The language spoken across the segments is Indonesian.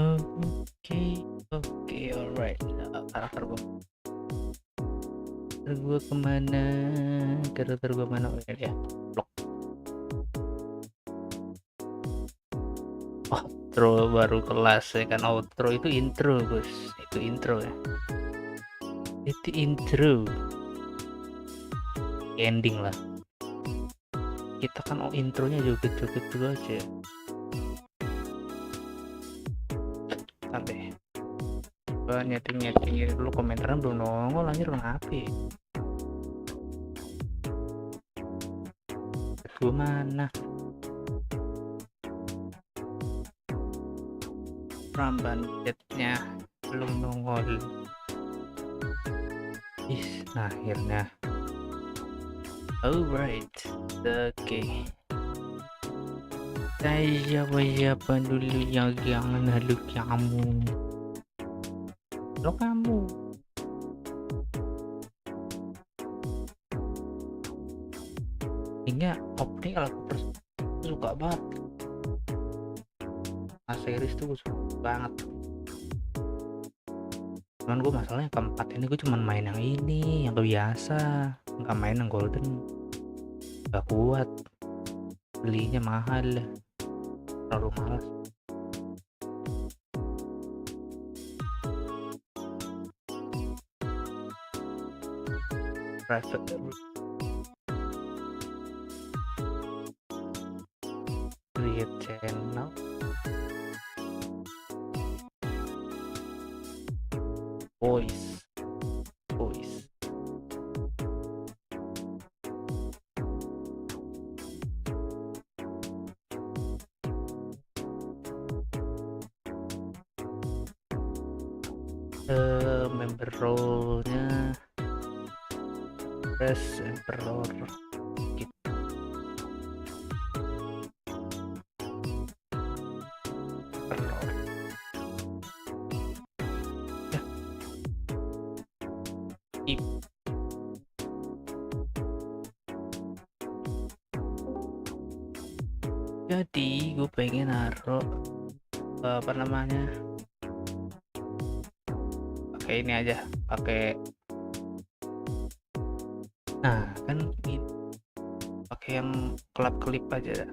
Oke, oke, alright. Karakter gue kemana? Karakter gue mana? Oh, ini ya. Blok. Outro baru kelas ya kan. Outro itu intro, Gus. Itu intro ya. Itu intro. Ending lah. Kita kan intronya joget-joget dulu aja. Santai. Gue nyeting dulu, komentarnya belum nongol, anjir kenapa ya? Gue mana? Rambanjetnya belum nongol. Nah akhirnya. Alright, oke. Saya siapa dulu yang jangan halo kamu. Lo kamu. Hingga opening kalau aku suka banget. Series tuh gue suka banget. Cuman gue masalahnya keempat ini gue cuman main yang ini, yang biasa, nggak main yang golden. Gak kuat, belinya mahal, terlalu malas. Private create channel. Voice. Member role-nya press emperor gitu. Jadi gue pengen naruh apa namanya, pakai ini aja, pakai nah kan ini pakai yang kelip aja,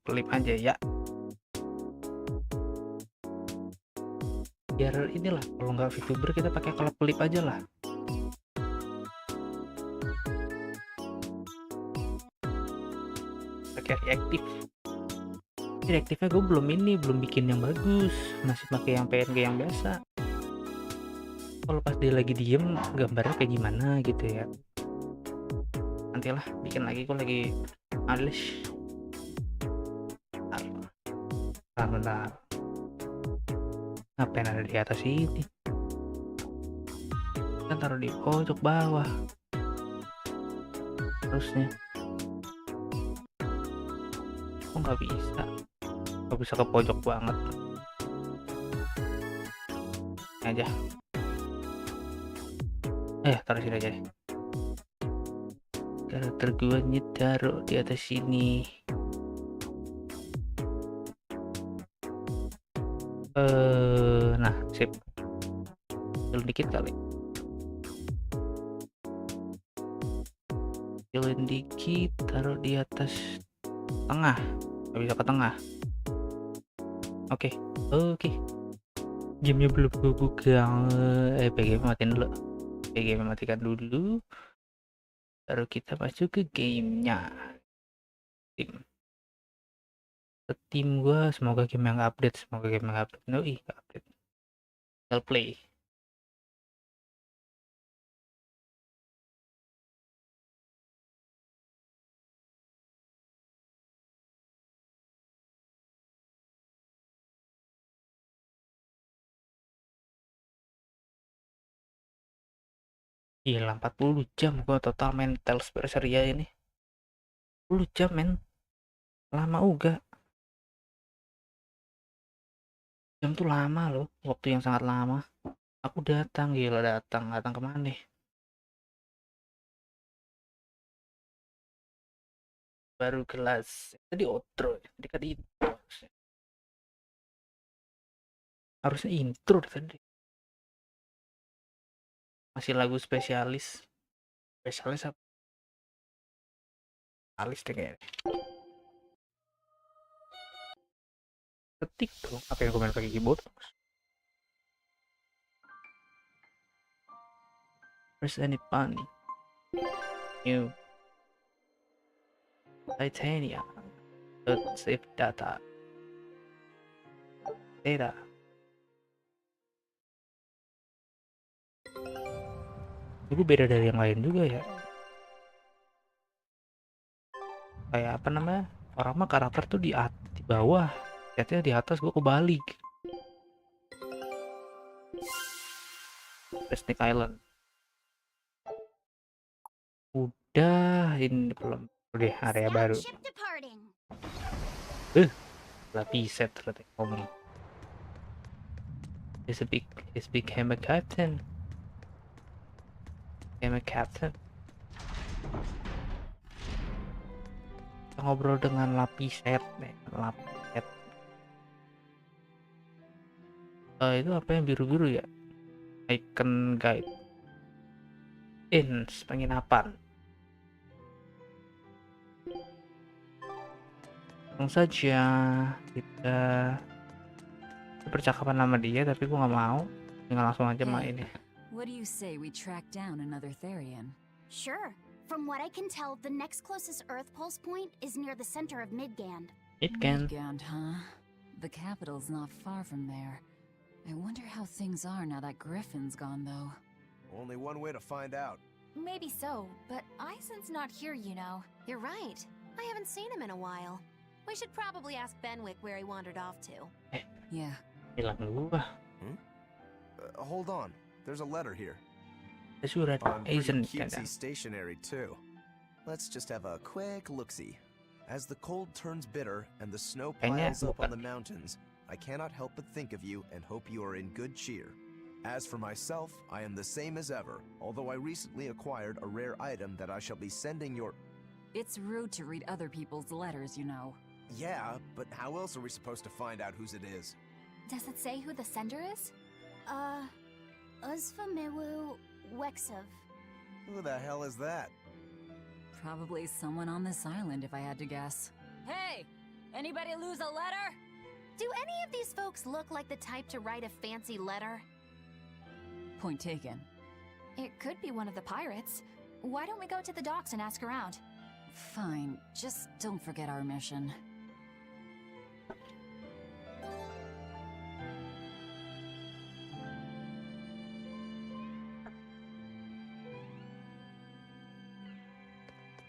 kelip aja ya, biar inilah kalau nggak VTuber kita pakai kelip aja lah. Pakai reaktifnya gue belum bikin yang bagus, masih pakai yang PNG yang biasa. Kalau pas dia lagi diem gambarnya kayak gimana gitu ya, nantilah bikin lagi, gue lagi males. Bentar. Ngapain ada di atas ini, kan taruh di pojok bawah terusnya. Kok nggak bisa ke pojok banget ini aja, taruh sini aja deh. Karakter gue taruh di atas sini. Nah sip, turun dikit kali, taruh di atas tengah, nggak bisa ke tengah. Oke. Gamenya belum gue buka. PG matiin dulu, PG matikan dulu, baru kita masuk ke gamenya. Tim gue, semoga game yang update, update. Tinggal play. Gila 40 jam gua total main Tales Berseria ini. 10 jam men, lama juga. Jam tuh lama loh, waktu yang sangat lama. Aku datang, gila datang kemana nih? Baru kelas tadi outro, tadi kan itu. Harusnya intro tadi. Masih lagu spesialis. Spesialis apa? Spesialis deh kayaknya. Ketik dong. Apa yang gue main pakai keyboard? First any funny. New. Titania. Don't save data. Data. Itu beda dari yang lain juga ya. Kayak apa namanya? Orang mah karakter tuh di bawah. Lihatnya di atas, gue kebalik. Snake Island. Udah, ini belum. Udah area baru. Lapiset ternyata ngomong. He's became a captain. Became a captain. Kita ngobrol dengan Lapiset nih, Lapiset. Itu apa yang biru-biru ya? Icon guide. Penginapan. Langsung saja kita percakapan sama dia, tapi gue nggak mau. Tinggal langsung aja main ya. What do you say we track down another Therian? Sure. From what I can tell, the next closest Earth pulse point is near the center of Midgand. Midgand, huh? The capital's not far from there. I wonder how things are now that Griffin's gone, though. Only one way to find out. Maybe so, but Eisen's not here, you know. You're right. I haven't seen him in a while. We should probably ask Benwick where he wandered off to. Yeah. Hilang gua. Hold on. There's a letter here. Surat Eisen cutesy stationery too. Let's just have a quick look-see. As the cold turns bitter and the snow piles up on the mountains, I cannot help but think of you and hope you are in good cheer. As for myself, I am the same as ever, although I recently acquired a rare item that I shall be sending your... It's rude to read other people's letters, you know. Yeah, but how else are we supposed to find out whose it is? Does it say who the sender is? Uzfamewu Wexov. Who the hell is that? Probably someone on this island, if I had to guess. Hey! Anybody lose a letter? Do any of these folks look like the type to write a fancy letter? Point taken. It could be one of the pirates. Why don't we go to the docks and ask around? Fine, just don't forget our mission.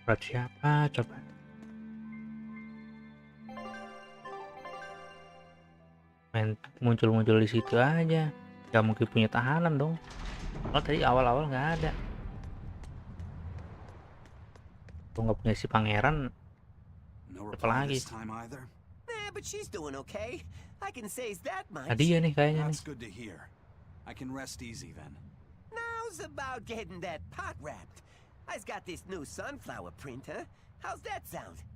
Surat siapa coba? Main muncul-muncul di situ aja. Gak mungkin punya tahanan dong. Oh tadi awal-awal nggak ada. Kalau nggak punya si pangeran, apa lagi? Tadi ya nih kayaknya nih. I can rest easy then. Now's about getting that pot wrapped. I's got this new sunflower print, huh? How's that sound?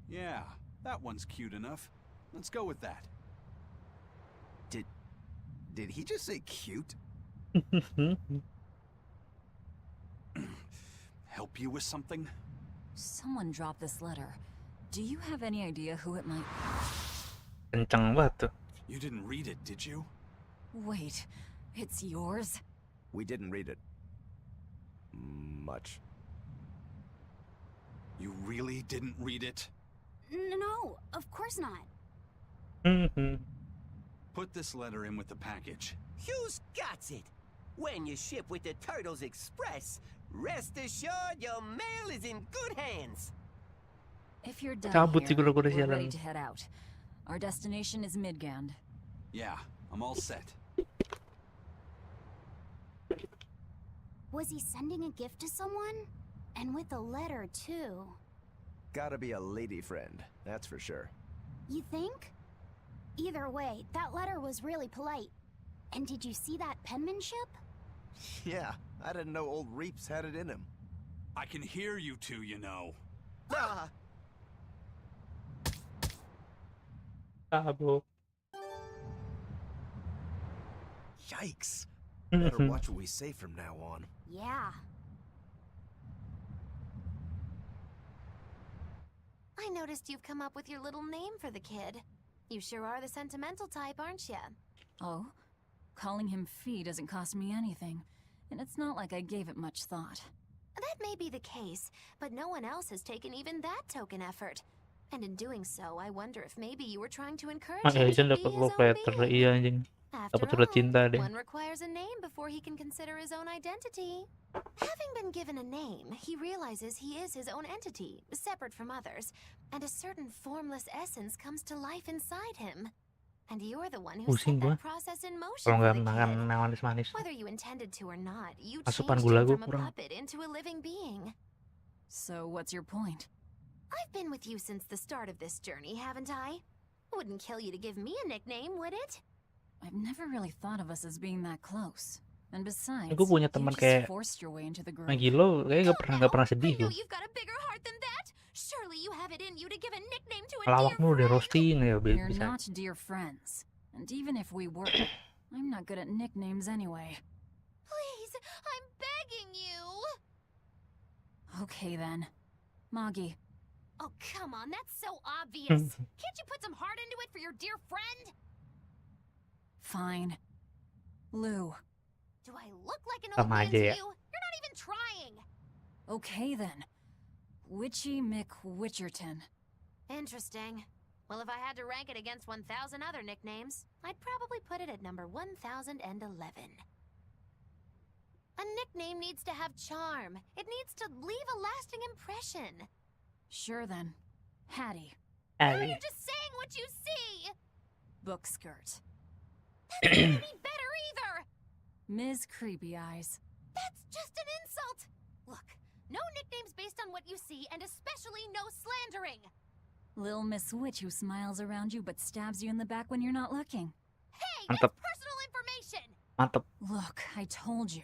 Yeah, that one's cute enough. Let's go with that. Did he just say cute? Help you with something? Someone dropped this letter. Do you have any idea who it might... Kencang banget tuh. You didn't read it, did you? Wait, it's yours? We didn't read it. Much. You really didn't read it? No, of course not. Put this letter in with the package. Who's got it? When you ship with the Turtles Express, rest assured your mail is in good hands. If you're done Cabut here, juga we're jalan. ready to head out. Our destination is Midgand. Yeah, I'm all set. Was he sending a gift to someone? And with a letter, too. Gotta be a lady friend, that's for sure. You think? Either way, that letter was really polite. And did you see that penmanship? Yeah, I didn't know old Reeps had it in him. I can hear you two, you know. Tabok. Yikes. Better watch what we say from now on. Yeah. I noticed you've come up with your little name for the kid. You sure are the sentimental type, aren't you? Oh? Calling him Fee doesn't cost me anything, and it's not like I gave it much thought. That may be the case, but no one else has taken even that token effort. And in doing so, I wonder if maybe you were trying to encourage him to Aizen be dapat his love own letter. being. Iya anjing. After Dapat surat cinta all, deh. one requires a name before he can consider his own identity. Having been given a name, he realizes he is his own entity, separate from others, and a certain formless essence comes to life inside him. And you're the one who Pusing set gua that process in motion kalau for nggak the makan kid. yang manis-manis. Whether you intended to or not, you Asupan changed gula him gua from a kurang. puppet into a living being. So what's your point? I've been with you since the start of this journey, haven't I? Wouldn't kill you to give me a nickname, would it? I've never really thought of us as being that close. And besides, Gue punya you teman just kayak forced your way into the group. Magilo, kayak nggak pernah sedih I know loh. you've got a bigger heart than that. Surely you have it in you to give a nickname to a Lawak dear mulu deh friend. roasting ya We're bisa. not dear friends. And even if we were, I'm not good at nicknames anyway. Please, I'm begging you. Okay then. Moggy. Oh, come on, that's so obvious. Can't you put some heart into it for your dear friend? Fine. Lou. Do I look like an old Sama man aja to ya. you? You're not even trying. Okay then. Witchy McWitcherton. Interesting. Well, if I had to rank it against 1,000 other nicknames, I'd probably put it at number 1011. A nickname needs to have charm. It needs to leave a lasting impression. Sure then. Hattie. Now Ari. you're just saying what you see. Book skirt. That's not any better either. Ms. Creepy Eyes. That's just an insult. Look, no nicknames based on what you see, and especially no slandering. Lil Miss Witch who smiles around you but stabs you in the back when you're not looking. Hey, Mantap. that's personal information. Mantap. Look, I told you.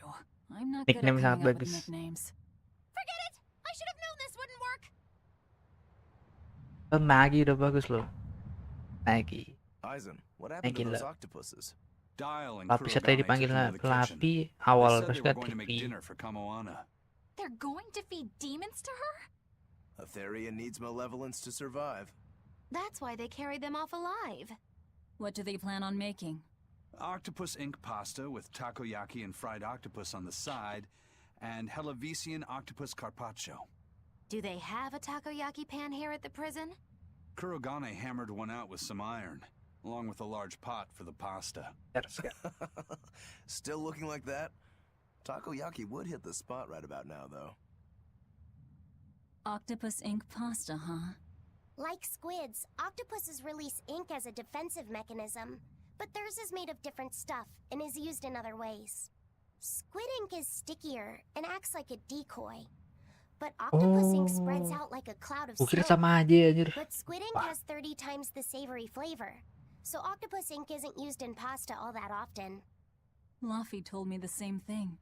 I'm not good at Nickname sangat coming up with bagus. nicknames. Forget it. I should have known this wouldn't work. Maggie udah bagus loh. Maggie. Eisen, what happened to Gila. those octopuses? Dial and Lapi siya tadi Kurogane dipanggil took him to the kitchen. Lapi They awal said terus they were kan going to make Tipi. dinner for Kamoana. They're going to feed demons to her? A Therian needs malevolence to survive. That's why they carried them off alive. What do they plan on making? Octopus ink pasta with takoyaki and fried octopus on the side, and Hellavisian octopus carpaccio. Do they have a takoyaki pan here at the prison? Kurogane hammered one out with some iron, along with a large pot for the pasta. Still looking like that? Takoyaki would hit the spot right about now, though. Octopus ink pasta, huh? Like squids, octopuses release ink as a defensive mechanism, but theirs is made of different stuff and is used in other ways. Squid ink is stickier and acts like a decoy, but octopus ink spreads out like a cloud of Gue kira smoke. sama aja anjir. But squid ink has 30 times the savory flavor, so octopus ink isn't used in pasta all that often. Luffy told me the same thing.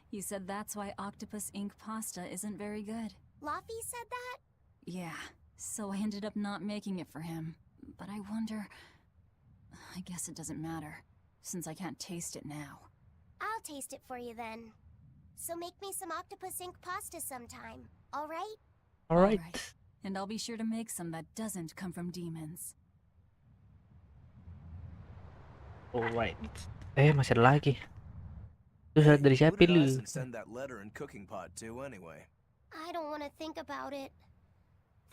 He said that's why octopus ink pasta isn't very good. Luffy said that? Yeah, so I ended up not making it for him. But I wonder... I guess it doesn't matter, since I can't taste it now. I'll taste it for you then. So make me some octopus ink pasta sometime, alright? Alright. And I'll be sure to make some that doesn't come from demons. Alright. Masih ada lagi. Itu surat dari Who siapa did lu? Eisen send that letter and cooking pot to, anyway? I don't want to think about it.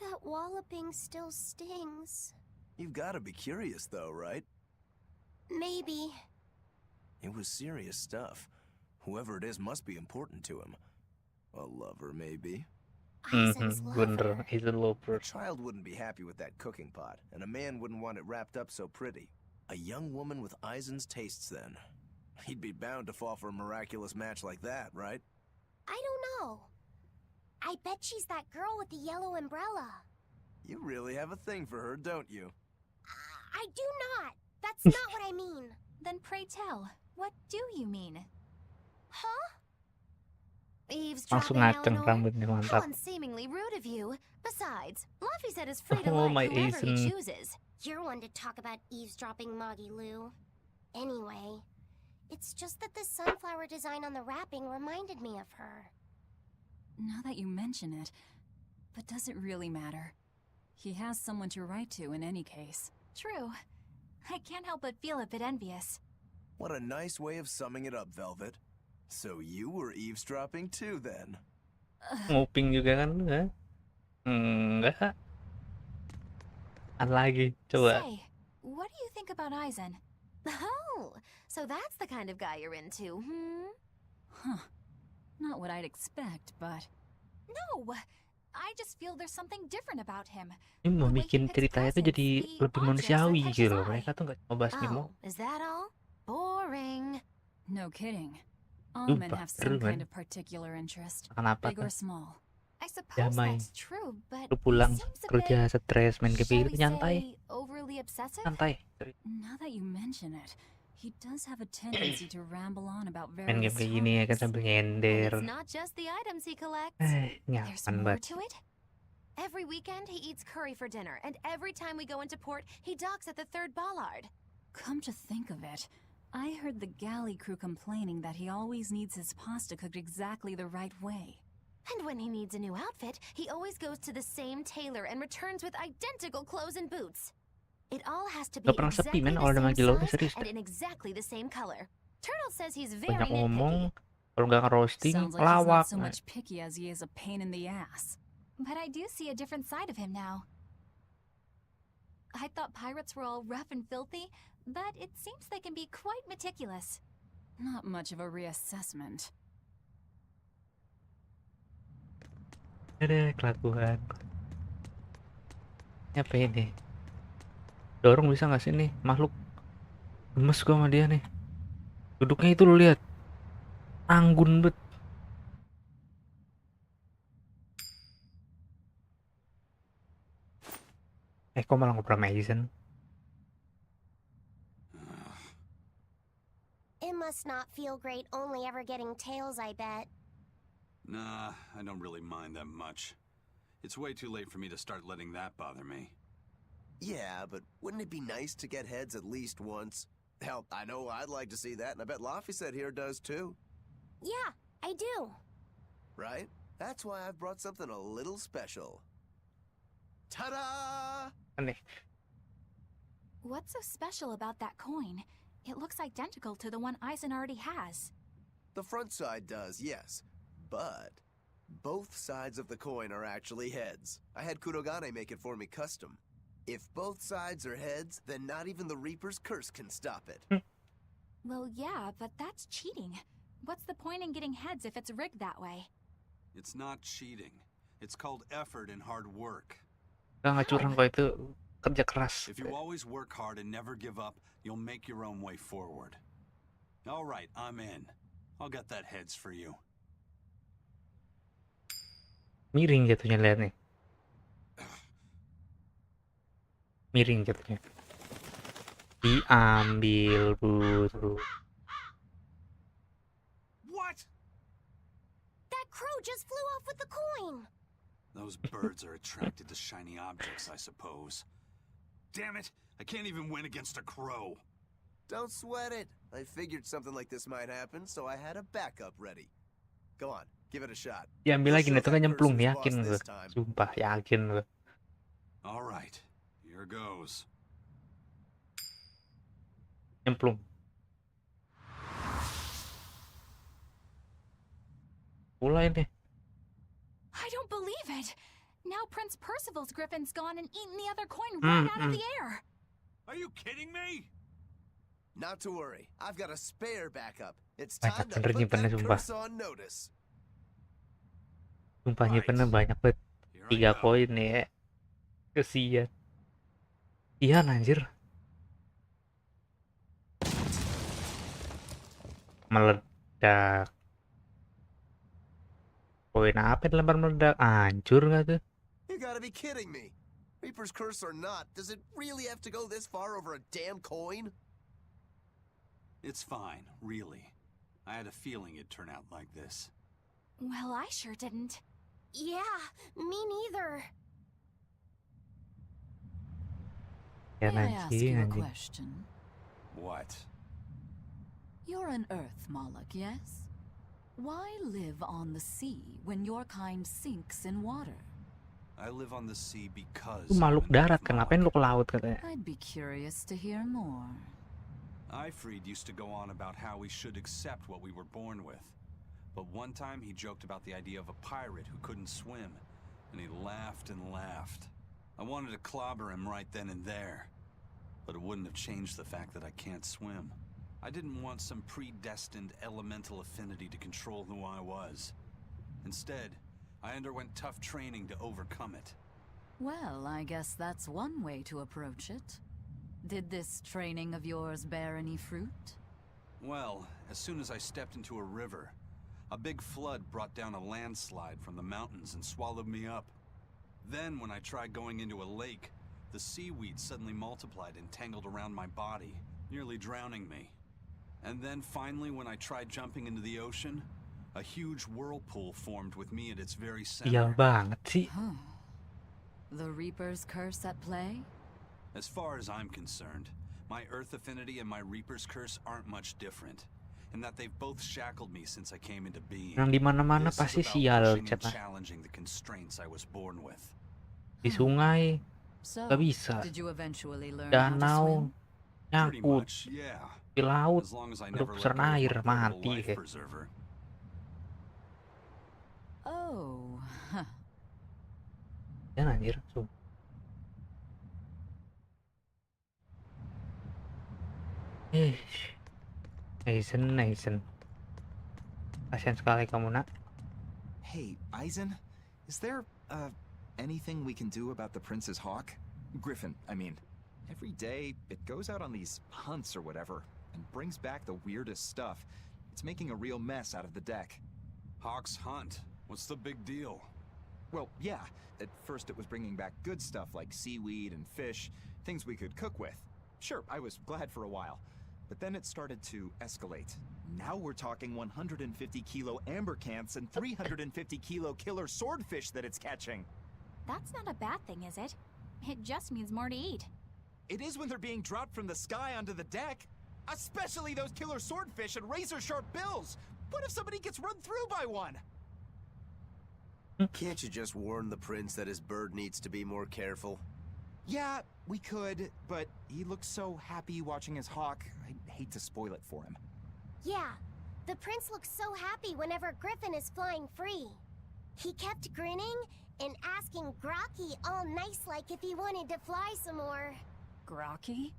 That walloping still stings. You've got to be curious, though, right? Maybe. It was serious stuff. Whoever it is must be important to him. A lover, maybe. Eisen's Bener, lover. itu lover. A child wouldn't be happy with that cooking pot, and a man wouldn't want it wrapped up so pretty. A young woman with Eisen's tastes, then. He'd be bound to fall for a miraculous match like that, right? I don't know. I bet she's that girl with the yellow umbrella. You really have a thing for her, don't you? I do not. That's not what I mean. Then pray tell, what do you mean? Huh? Langsung Eavesdropping, ngaceng Eleanor? rambutnya How mantap. unseemingly rude of you. Besides, Luffy said is free to Oh, like my whoever he Aizen. chooses. You're one to talk about eavesdropping, Moggy Lou. Anyway, It's just that the sunflower design on the wrapping reminded me of her. Now that you mention it, but does it really matter? He has someone to write to in any case. True. I can't help but feel a bit envious. What a nice way of summing it up, Velvet. So you were eavesdropping too, then? Nguping juga kan lu, ha? Enggak. Ada lagi, coba. Say, what do you think about Aizen? Oh, so that's the kind of guy you're into, hmm? Huh. Not what I'd expect, but... No, I just feel there's something different about him. Ini mau The way he bikin picks ceritanya tuh presents, jadi the lebih objects manusiawi that catch gitu his loh. eye. Mereka tuh nggak mau bahas Nemo. Oh, is that all? Boring. No kidding. All men Sumpah, have seru some kan? kind of particular interest, Kenapa big or kan? small. I suppose Damai. that's true, but Lu he pulang seems a kerja bit, stres main game shall gitu we nyantai, say, overly obsessive? santai. Now that you mention it, he does have a tendency to ramble on about Main game various kayak gini ya kan topics. sambil And nyender. it's not just the items he collects. There's Nyaman more banget. to it? Every weekend, he eats curry for dinner, and every time we go into port, he docks at the third bollard. Come to think of it, I heard the galley crew complaining that he always needs his pasta cooked exactly the right way. And when he needs a new outfit, he always goes to the same tailor and returns with identical clothes and boots. It all has to be Gak pernah sepi exactly men the kalau udah same manggil lo size serius. and in exactly the same color. Turtle says he's very Banyak nitpicky. ngomong, kalau nggak ngerosting, Sounds like he's lawak. not so much picky as he is a pain in the ass. But I do see a different side of him now. I thought pirates were all rough and filthy, but it seems they can be quite meticulous. Not much of a reassessment. Ada kelakuan. Ini apa ini? Dorong bisa nggak sih nih makhluk? Gemes gua sama dia nih. Duduknya itu lo lihat, anggun bet. Kok malah ngobrol sama Aizen? It must not feel great only ever getting tails, I bet. Nah, I don't really mind that much. It's way too late for me to start letting that bother me. Yeah, but wouldn't it be nice to get heads at least once? Hell, I know I'd like to see that, and I bet Laffy here does too. Yeah, I do. Right? That's why I've brought something a little special. Ta-da! Aneh. What's so special about that coin? It looks identical to the one Aizen already has. The front side does, yes. But both sides of the coin are actually heads. I had Kurogane make it for me custom. If both sides are heads, then not even the Reaper's curse can stop it. Well, yeah, but that's cheating. What's the point in getting heads if it's rigged that way? It's not cheating. It's called effort and hard work. Nggak curang kok itu kerja keras. If you always work hard and never give up, you'll make your own way forward. All right, I'm in. I'll get that heads for you. Miring jatuhnya lihat nih. Miring jatuhnya. Diambil buru. What? That crow just flew off with the coin. Those birds are attracted to shiny objects, I suppose. Damn it! I can't even win against a crow. Don't sweat it. I figured something like this might happen, so I had a backup ready. Go on, give it a shot. Diambil lagi nih, We'll itu show kan that nyemplung, person's yakin boss gue. this time. Sumpah, yakin gue. All right, here goes. Nyemplung. Mulai nih. I don't believe it! Now Prince Percival's griffin's gone and eaten the other coin right out of the air! Are you kidding me? Not to worry, I've got a spare backup. It's Banyak time to bener put nyimpennya, that sumpah. curse on notice. Sumpah nyimpennya banyak banget. Here 3 I go. koin ya. Kesian. Iya anjir. Meledak. Koin apa yang dilempar meledak? Hancur nggak tuh? You gotta be kidding me. Reaper's curse or not, does it really have to go this far over a damn coin? It's fine, really. I had a feeling it'd turn out like this. Well, I sure didn't. Yeah, me neither. Ya May I ask anjing, you a anjing. question? What? You're an Earth Moloch, yes? Why live on the sea when your kind sinks in water? I live on the sea because Lu makhluk I'm an darat Earth kan, ngapain lu Moloch. ke laut katanya? I'd be curious to hear more. Ifrid used to go on about how we should accept what we were born with. But one time he joked about the idea of a pirate who couldn't swim, and he laughed and laughed. I wanted to clobber him right then and there, but it wouldn't have changed the fact that I can't swim. I didn't want some predestined elemental affinity to control who I was. Instead, I underwent tough training to overcome it. Well, I guess that's one way to approach it. Did this training of yours bear any fruit? Well, as soon as I stepped into a river, a big flood brought down a landslide from the mountains and swallowed me up. Then, when I tried going into a lake, the seaweed suddenly multiplied and tangled around my body, nearly drowning me. And then finally, when I tried jumping into the ocean, a huge whirlpool formed with me at its very Sial center. banget sih. Huh. The Reaper's curse at play? As far as I'm concerned, my Earth affinity and my Reaper's curse aren't much different, in that they've both shackled me since I came into being. Yang di mana-mana This pasti is about sial pushing and chatnya. challenging the constraints I was born with. Di sungai So, gak bisa. did you eventually learn how to Danau swim? Pretty nyangkut. much, yeah. Di laut As long as I aduh never let pusaran go of my air portable mati life kayak. preserver. Oh, huh. Dan anjir tuh. Aizen. Kasihan sekali kamu, nak. Hey, Aizen, is there, anything we can do about the prince's hawk? Griffin, I mean. Every day, it goes out on these hunts or whatever, and brings back the weirdest stuff. It's making a real mess out of the deck. Hawk's hunt. What's the big deal? Well, yeah, at first it was bringing back good stuff like seaweed and fish, things we could cook with. Sure, I was glad for a while. But then it started to escalate. Now we're talking 150 kilo amber cants and 350 kilo killer swordfish that it's catching. That's not a bad thing, is it? It just means more to eat. It is when they're being dropped from the sky onto the deck. Especially those killer swordfish and razor-sharp bills. What if somebody gets run through by one? Can't you just warn the prince that his bird needs to be more careful? Yeah, we could, but he looks so happy watching his hawk. I'd hate to spoil it for him. Yeah, the prince looks so happy whenever Griffin is flying free. He kept grinning and asking Grocky all nice-like if he wanted to fly some more. Grocky?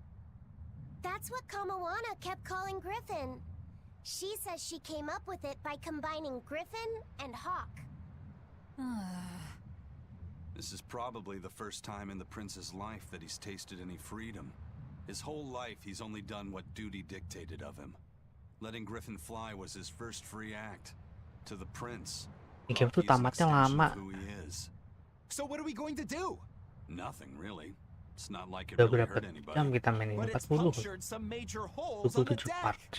That's what Kamawana kept calling Griffin. She says she came up with it by combining Griffin and Hawk. This is probably the first time in the prince's life that he's tasted any freedom. His whole life, he's only done what duty dictated of him. Letting Griffin fly was his first free act. To the prince, Ini game tuh Rocky is an tamatnya extension lama. of who he is. So what are we going to do? Nothing, really. It's not like it Udah really berapa hurt jam anybody. kita main ini? But it's 40. punctured some major holes on the 27 deck. part.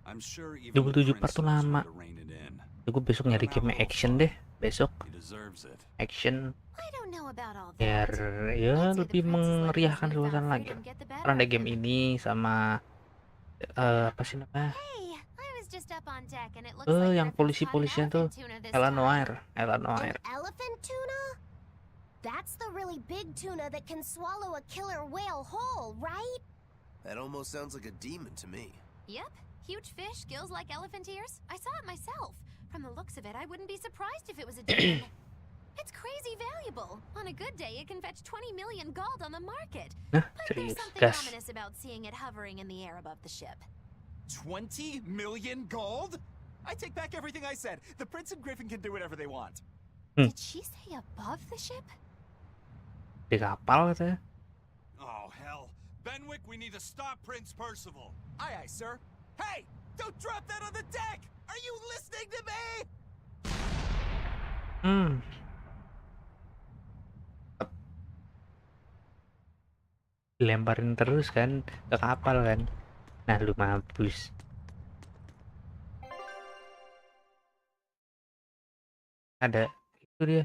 I'm sure even the 27 prince part tuh knows lama. how to rein it in. Ya, gue besok nyari game action deh. Besok He deserves it. I action don't know about all biar that. ya I'd say the lebih prince's life is meriahkan newfound suasana lagi. freedom get the better Karena ada of game him. ini sama apa sih namanya? Hey, I was just up on deck and it looks like Yang Griffin's caught an polisi-polisian tuh elephant tuna this Ella time. Noir. An elephant tuna? That's the really big tuna that can swallow a killer whale whole, right? That almost sounds like a demon to me. Yep, huge fish, gills like elephant ears. I saw it myself. From the looks of it, I wouldn't be surprised if it was a demon. It's crazy valuable. On a good day, it can fetch 20 million gold on the market. Nah, But there's serius, something gas. ominous about seeing it hovering in the air above the ship. 20 million gold? I take back everything I said. The prince and Griffin can do whatever they want. Did she say above the ship? Di kapal katanya. Oh, hell. Benwick, we need to stop Prince Percival. Aye, aye, sir. Hey! Don't drop that on the deck! Are you listening to me? Dilemparin terus kan ke kapal kan. Nah, lu mampus. Ada itu dia.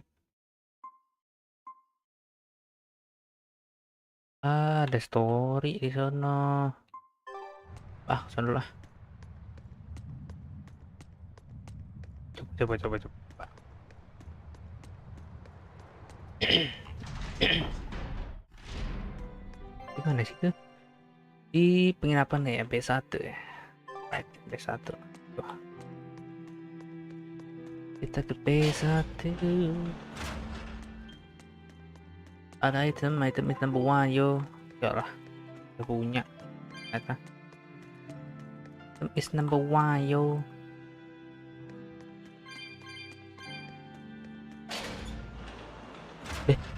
Ada story di sono. Ah, sono lah. Coba. Di mana sih tuh? Di penginapan ya, B1 ya. Right, B1. Wah. Kita ke B1. Ada item number 1 yo. Ya lah, udah punya. Ternyata. Item is number 1 yo.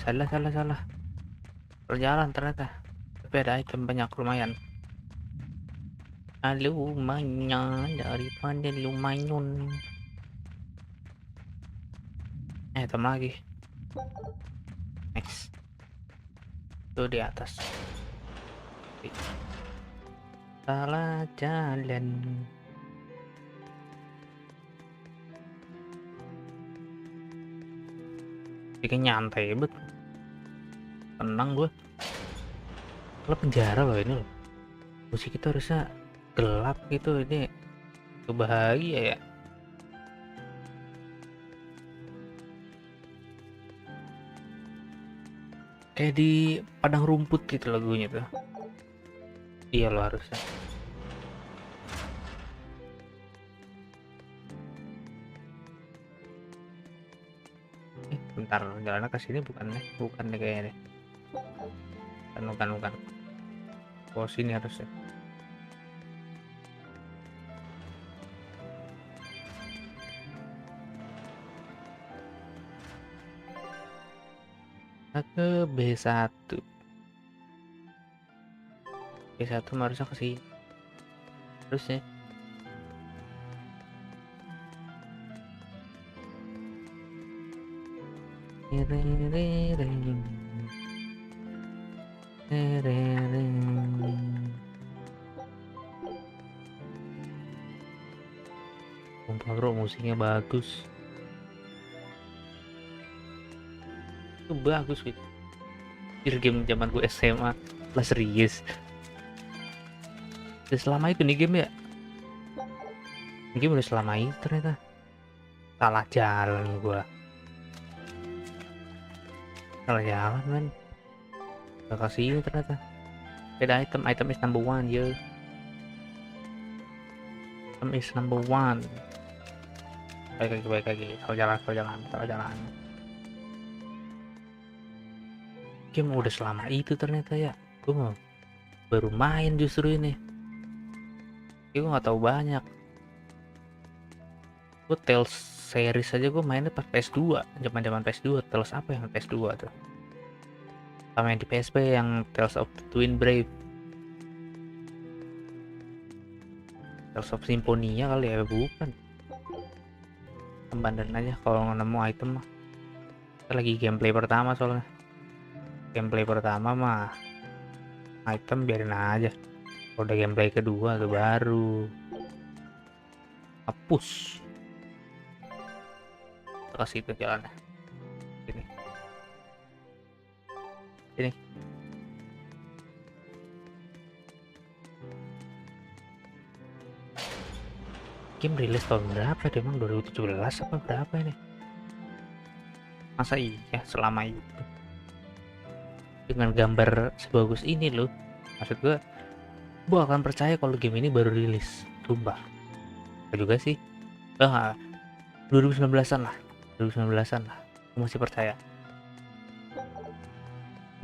Salah. Perjalanan ternyata. Tapi ada item banyak lumayan. Lumayan daripada lumayan. Item lagi. Next. Itu di atas. Salah jalan. Bikin nyantai bet. Tenang gue. Kalau penjara loh ini loh. Musik itu harusnya gelap gitu, ini kebahagia ya. Kayak di padang rumput gitu lagunya tuh. Iya loh harusnya. Bentar, jalannya ke sini bukan deh kayaknya deh. Bukan. Oh sini harusnya. Ke B1 harusnya ke sini terusnya. Bro, musiknya bagus. Itu bagus gitu. Di game zaman gue SMA lah, serius. Udah selama itu nih game ya. Game udah selama itu ternyata. Salah jalan gue. Salah jalan kan. Gak kasih ternyata. Beda item is number 1 ya. Item is number 1. Baik lagi. Salah jalan. Game udah selama itu ternyata ya. Gue baru main justru ini. Gue nggak tahu banyak. Gue Tales series aja gue mainnya pas PS2, zaman PS2. Tales apa yang PS2 tuh? Sama yang di PSP yang Tales of the Twin Brave. Tales of Symphonia kali ya, bukan. Abandon aja kalau nemu item mah. Kita lagi gameplay pertama soalnya. Gameplay pertama mah item biarin aja. Kalau udah gameplay kedua tuh baru hapus. Kasih itu jalannya. Sini. Game rilis tahun berapa deh, emang 2017 apa berapa ini? Masa iya selama itu dengan gambar sebagus ini loh, maksud gue akan percaya kalau game ini baru rilis. Sumpah apa juga sih, 2019an lah, gue masih percaya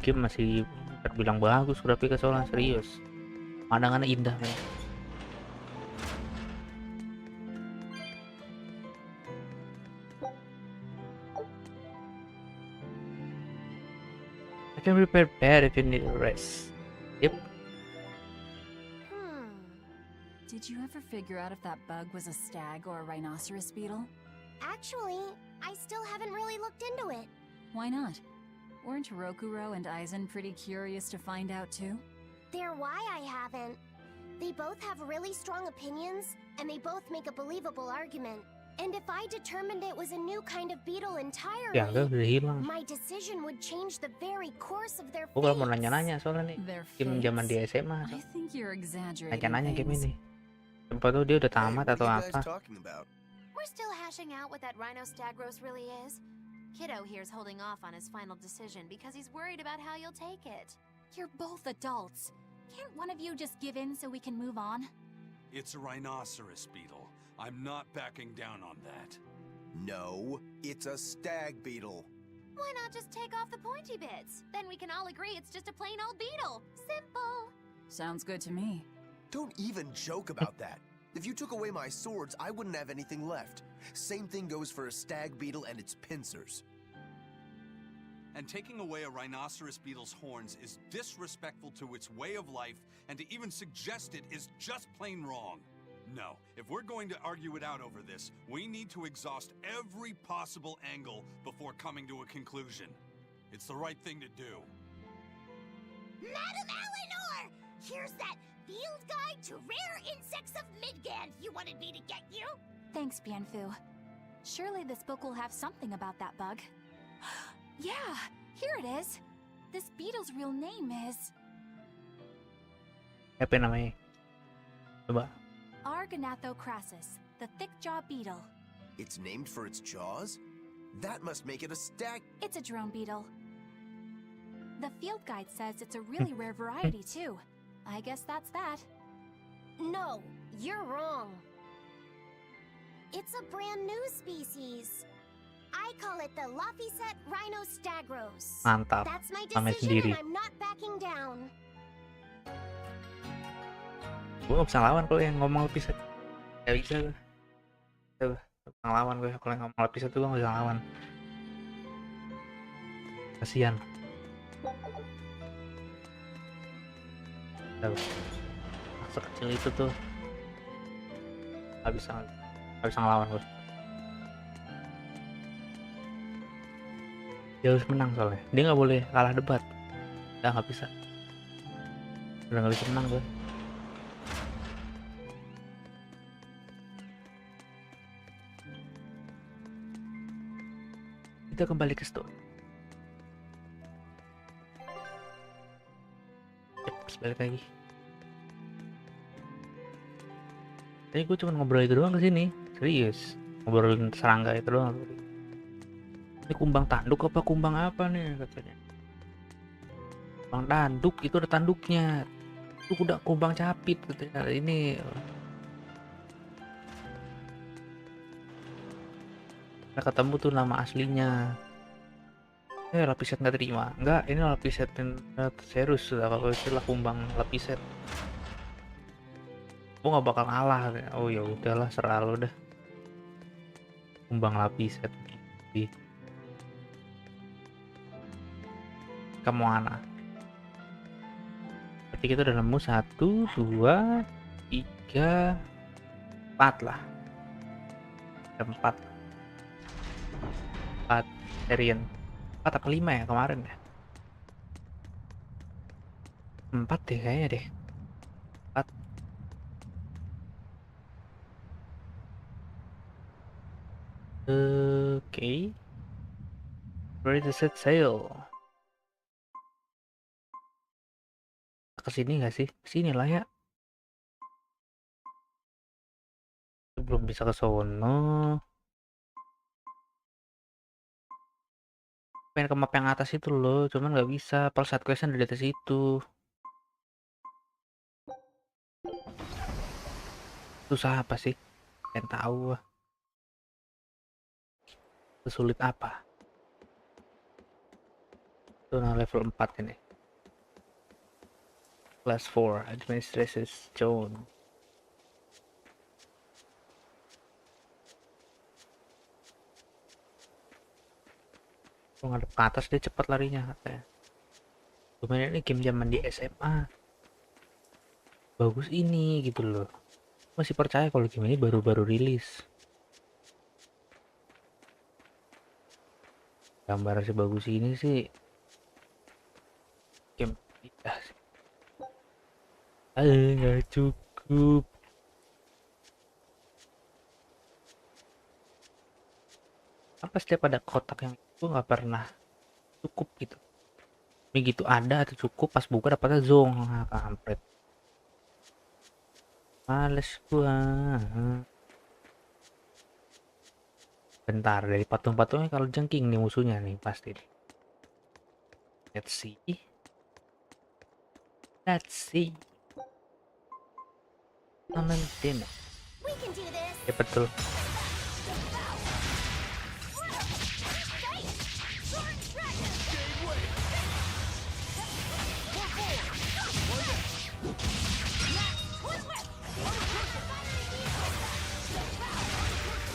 game masih terbilang bagus grafiknya soalnya, serius, pandangannya indah men. I can prepare bed if you need a rest. Yep. Did you ever figure out if that bug was a stag or a rhinoceros beetle? Actually, I still haven't really looked into it. Why not? Weren't Rokuro and Aizen pretty curious to find out too? They're why I haven't. They both have really strong opinions, and they both make a believable argument. And if I determined it was a new kind of beetle entirely, Ya enggak, udah hilang. my decision would change the very course of their Gue mau fates. nanya-nanya soalnya nih, Their game zaman di fates? SMA. I think you're exaggerating Nanya-nanya game things. ini. Tempat tuh dia udah tamat Hey, atau what are you apa? guys talking about? We're still hashing out what that rhino-stagros really is. Kiddo here's holding off on his final decision because he's worried about how you'll take it. You're both adults. Can't one of you just give in so we can move on? It's a rhinoceros beetle. I'm not backing down on that. No, it's a stag beetle. Why not just take off the pointy bits? Then we can all agree it's just a plain old beetle. Simple. Sounds good to me. Don't even joke about that. If you took away my swords, I wouldn't have anything left. Same thing goes for a stag beetle and its pincers. And taking away a rhinoceros beetle's horns is disrespectful to its way of life, and to even suggest it is just plain wrong. No, if we're going to argue it out over this, we need to exhaust every possible angle before coming to a conclusion. It's the right thing to do. Madam Eleanor! Here's that field guide to rare insects of Midgand you wanted me to get you. Thanks, Bienfu. Surely this book will have something about that bug. Yeah, here it is. This beetle's real name is Apa namanya? Coba. Argonathocrassus, the thick-jaw beetle. It's named for its jaws? That must make it a stag. It's a drone beetle. The field guide says it's a really rare variety, too. I guess that's that. No, you're wrong. It's a brand new species. I call it the Laphicet rhino-stagros. Mantap. That's my Namanya decision sendiri. and I'm not backing down. Gue gak bisa lawan kalau yang ngomong lebih set. Gak bisa gue. Tuh, gak ngelawan gue. Kalau yang ngomong lebih set tuh gue gak bisa lawan. Kasian. Tuh. Sekecil itu tuh. Gak bisa ngelawan gue. Dia harus menang soalnya. Dia nggak boleh kalah debat. Nggak bisa. Udah nggak bisa menang gue. Kita kembali ke story. Balik lagi. Tadi gue cuma ngobrol itu doang kesini. Serius. Ngobrolin serangga itu doang. Ini kumbang tanduk apa kumbang apa nih katanya. Kumbang tanduk itu ada tanduknya. Itu udah kumbang capit katanya. Ini nah, ketemu tuh nama aslinya. Lapiset nggak terima. Enggak, ini lapiset serius lah kalau istilah kumbang lapiset. Gua nggak bakal ngalah. Oh ya udahlah, serah lo dah. Kumbang lapiset. Kamu anak. Berarti kita udah nemu 1, 2, 3, 4 lah. Ada 4 serian. 4 apa 5 ya kemarin ya? 4 deh kayaknya deh. 4. Oke. Ready to set sail. Kesini nggak sih? Kesini lah ya. Belum bisa ke sono. Pengen ke map yang atas itu loh, cuman nggak bisa. Pas saat questnya di atas itu. Susah apa sih? Pengen tahu. Sesulit apa? Itu nah level 4 ini. Class 4 Administration Zone. Kalau ngadep ke atas dia cepat larinya katanya. Lumayan ini game zaman di SMA. Bagus ini gitu loh. Masih percaya kalau game ini baru-baru rilis. Gambar sebagus ini sih. Game tidak sih. Nggak cukup. Apa setiap ada kotak yang itu nggak pernah cukup gitu. Begitu ada atau cukup pas buka dapatnya zong. Nah, kampret. Males gua. Bentar, dari patung-patungnya kalau jengking nih musuhnya nih pasti. Let's see. Let's see. Momentin. We can do this. Ya betul.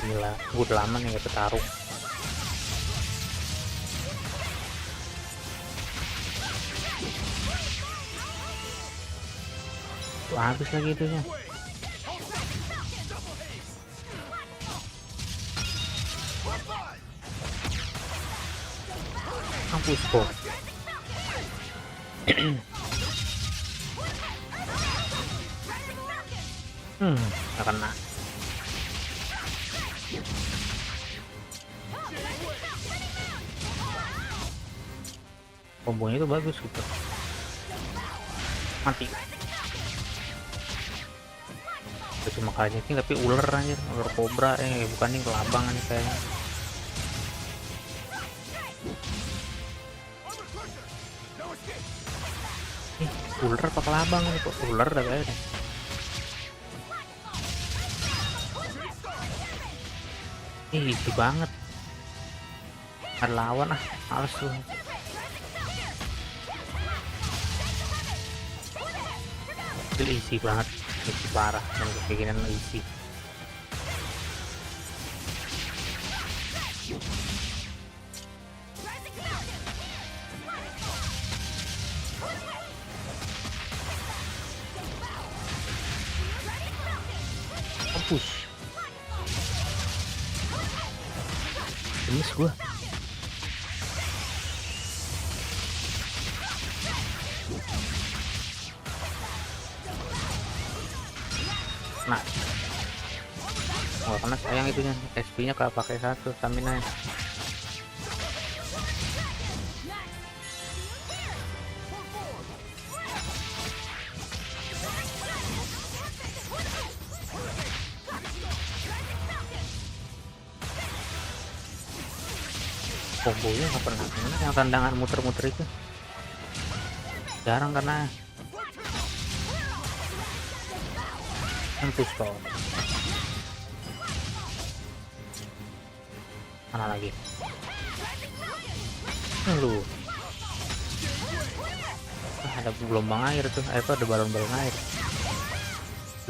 Gila, gue udah lama nih gak bertarung. Tuh habis lagi itunya. Mampus kok. Gak kena. Kombonya itu bagus gitu. Mati. Itu cuma kali ini tapi ular anjir, ular kobra bukan nih kelabang nih kayaknya. Ular apa kelabang ini kok? Ular dah kayaknya. Easy banget. Ada lawan males tuh. Easy banget, easy parah, dan kayak gini easy. Mampus. Gemes gua. Nah, karena sayang itunya, SP nya kalau pakai satu stamina. Kombonya nggak pernah kena, yang tendangan muter-muter itu jarang karena mampus kok. Mana lagi lu? Ada gelombang air tuh, apa ada balon-balon air.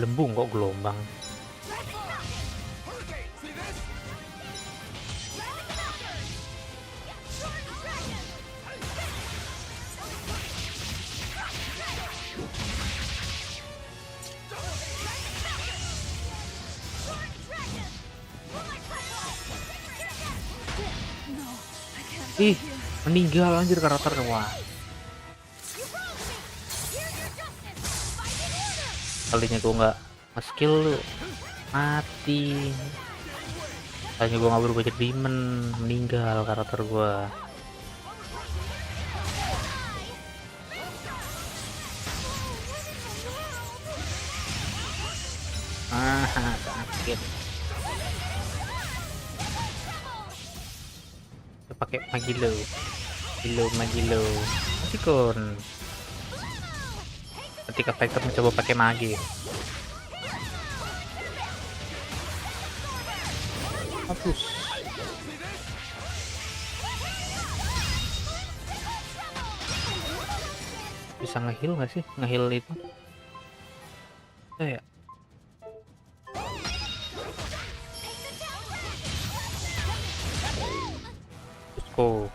Lembung kok gelombang. Ih, meninggal anjir karakternya. Wah, kalinya gue nggak nge-skill lu mati. Kalinya gue nggak berubah jadi demon, meninggal karakter gue. Sakit. Pakai magilo masih kon ketika fighter mencoba pakai magi. Hapus. Bisa nge-heal nggak sih? Nge-heal itu ya. Oh.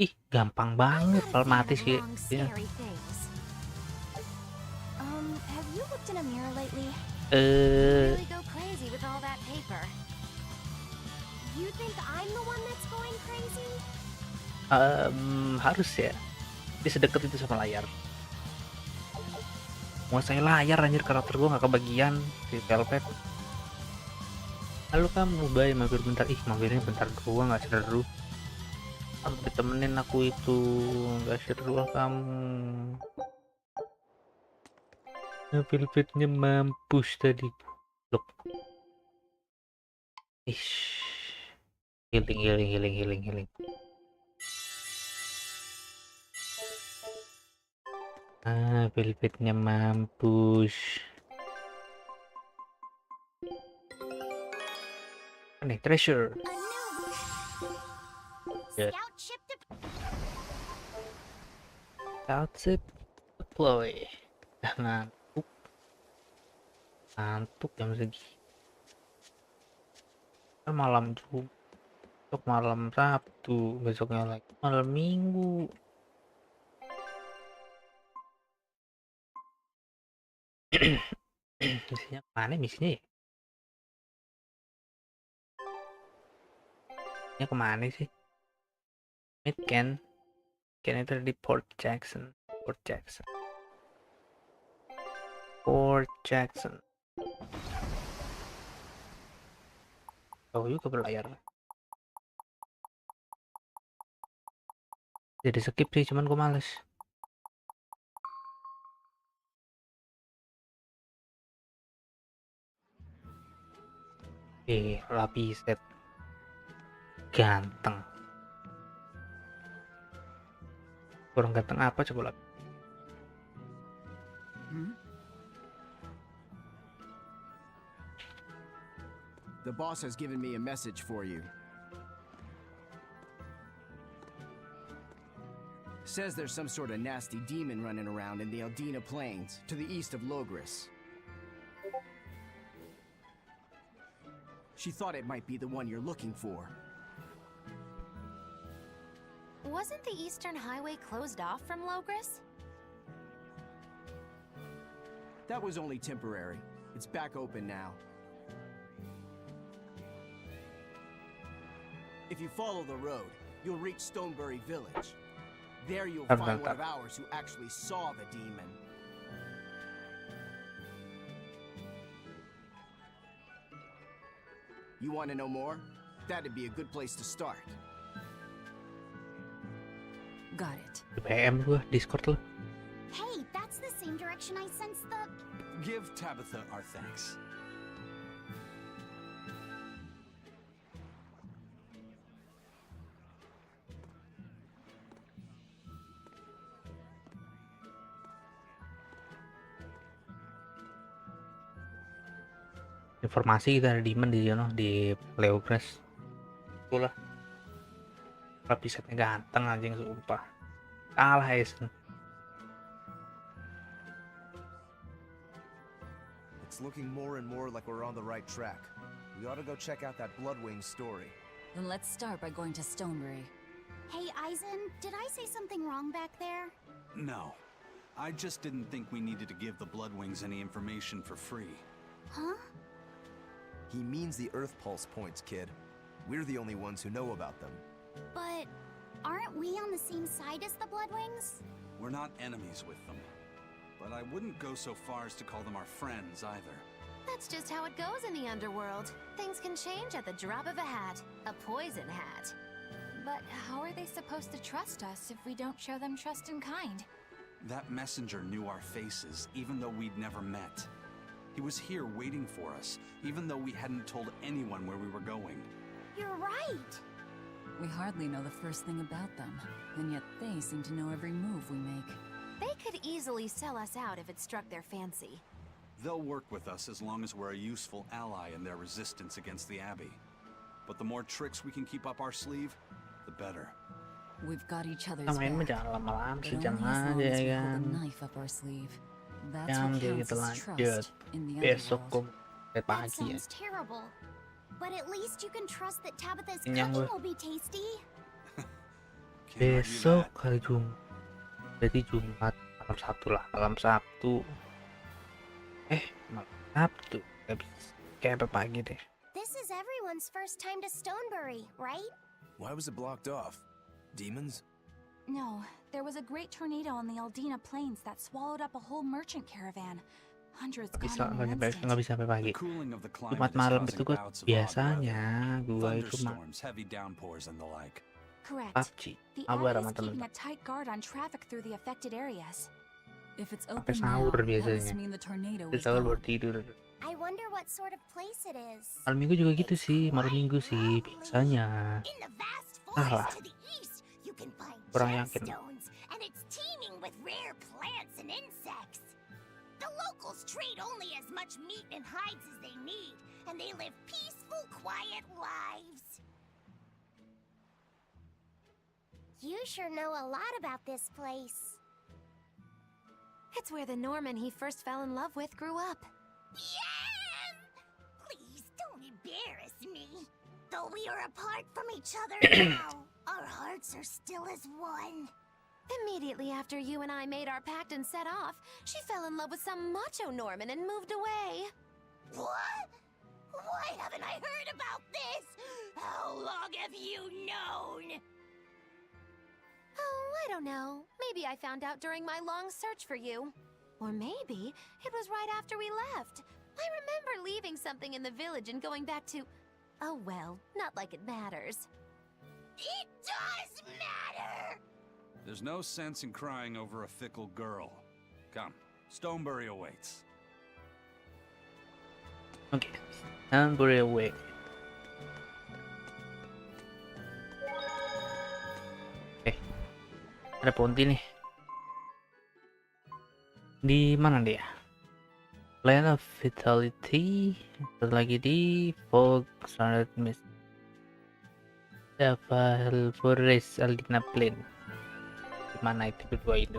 Ih, gampang banget kalau mati sih. Ya. Have you looked in a mirror lately? Really go crazy with all that paper. You think I'm the one that's going crazy? Harus ya. Dia sedekat itu sama layar. Mau saya layar anjir, karakter gua nggak kebagian di Velvet. Lalu kamu baik mampir bentar. Ih, mampirnya bentar doang, nggak seru. Sampai temenin aku itu nggak seru lah kamu. Velvetnya mampus tadi. Look. Ish. Healing. Velvetnya mampus. Nih, treasure. A new Good. scout ship Outside deploy. Ngantuk. Ngantuk jam segini. Kan malam juga. Besok malam Sabtu, besoknya lagi malam Minggu. Misinya kemana misinya ya? Misinya kemana sih? Meet Ken itu di Port Jackson. Tahu juga berlayar. Jadi skip sih, cuman gue males. Lapiset ganteng. Kurang ganteng apa coba lagi? The boss has given me a message for you. Says there's some sort of nasty demon running around in the Aldina Plains, to the east of Logris. She thought it might be the one you're looking for. Wasn't the Eastern Highway closed off from Logris? That was only temporary. It's back open now. If you follow the road, you'll reach Stonebury Village. There you'll find one of ours who actually saw the demon. You want to know more? That'd be a good place to start. Got it. PM gua Discord lu. Hey, that's the same direction I sensed the... Give Tabitha our thanks. Informasi kita ada demon di Leogras. Itulah. Lapisetnya ganteng anjing sumpah. Kalah Eisen. It's looking more and more like we're on the right track. We ought to go check out that Bloodwing story. Then let's start by going to Stonebury. Hey, Eisen, did I say something wrong back there? No. I just didn't think we needed to give the Bloodwings any information for free. Huh? He means the Earth Pulse points, kid. We're the only ones who know about them. But aren't we on the same side as the Bloodwings? We're not enemies with them. But I wouldn't go so far as to call them our friends either. That's just how it goes in the underworld. Things can change at the drop of a hat. A poison hat. But how are they supposed to trust us if we don't show them trust in kind? That messenger knew our faces, even though we'd never met. He was here waiting for us, even though we hadn't told anyone where we were going. You're right. We hardly know the first thing about them, and yet they seem to know every move we make. They could easily sell us out if it struck their fancy. They'll work with us as long as we're a useful ally in their resistance against the Abbey. But the more tricks we can keep up our sleeve, the better. We've got each other's Main back, jangan lama-lama but sejam only as long aja as we ya hold kan. a knife up our sleeve. That's Jam what dia counts kita as lanjut. trust in the Besok underworld. sampai That pagi ya. sounds terrible. But at least you can trust that Tabitha's Kenyang cooking gue. will be tasty. Can't argue Besok that. hari Jumat. Berarti Jumat malam Sabtu lah, malam Sabtu. Malam Sabtu. Kayak pagi deh. This is everyone's first time to Stonebury, right? Why was it blocked off? Demons? No, there was a great tornado on the Aldina Plains that swallowed up a whole merchant caravan. Hundreds gone in an instant. Nggak bisa sampai pagi. The cooling of the climate Jumat is malam causing itu gue bouts of odd biasanya gue weather. itu Thunderstorms, heavy downpours, and the like. Correct. PUBG. The Kabar Abbey sama is keeping temen. a tight guard on traffic through the affected areas. If it's Sampai open sahur now, that biasanya. must mean the tornado Di is sahur baru gone. tidur. I wonder what sort of place it is. Malam minggu juga gitu sih, malam minggu sih biasanya. In the vast Alah, forest to the east, you can find kurang yakin. gemstones, and it's teeming with rare plants and insects. The locals trade only as much meat and hides as they need, and they live peaceful, quiet lives. You sure know a lot about this place. It's where the Norman he first fell in love with grew up. Yeah! Please don't embarrass me. Though we are apart from each other now, our hearts are still as one. Immediately after you and I made our pact and set off, she fell in love with some macho Norman and moved away. What? Why haven't I heard about this? How long have you known? Oh, I don't know. Maybe I found out during my long search for you. Or maybe it was right after we left. I remember leaving something in the village and going back to... Oh well, not like it matters. It does matter! There's no sense in crying over a fickle girl. Come, Stonebury awaits. Oke, Stonebury away. Ada Ponti nih. Di mana dia? Land of Vitality. Terus lagi di Fog Standard Mist. Daval Forest Aldina Plain. Di mana itu kedua itu?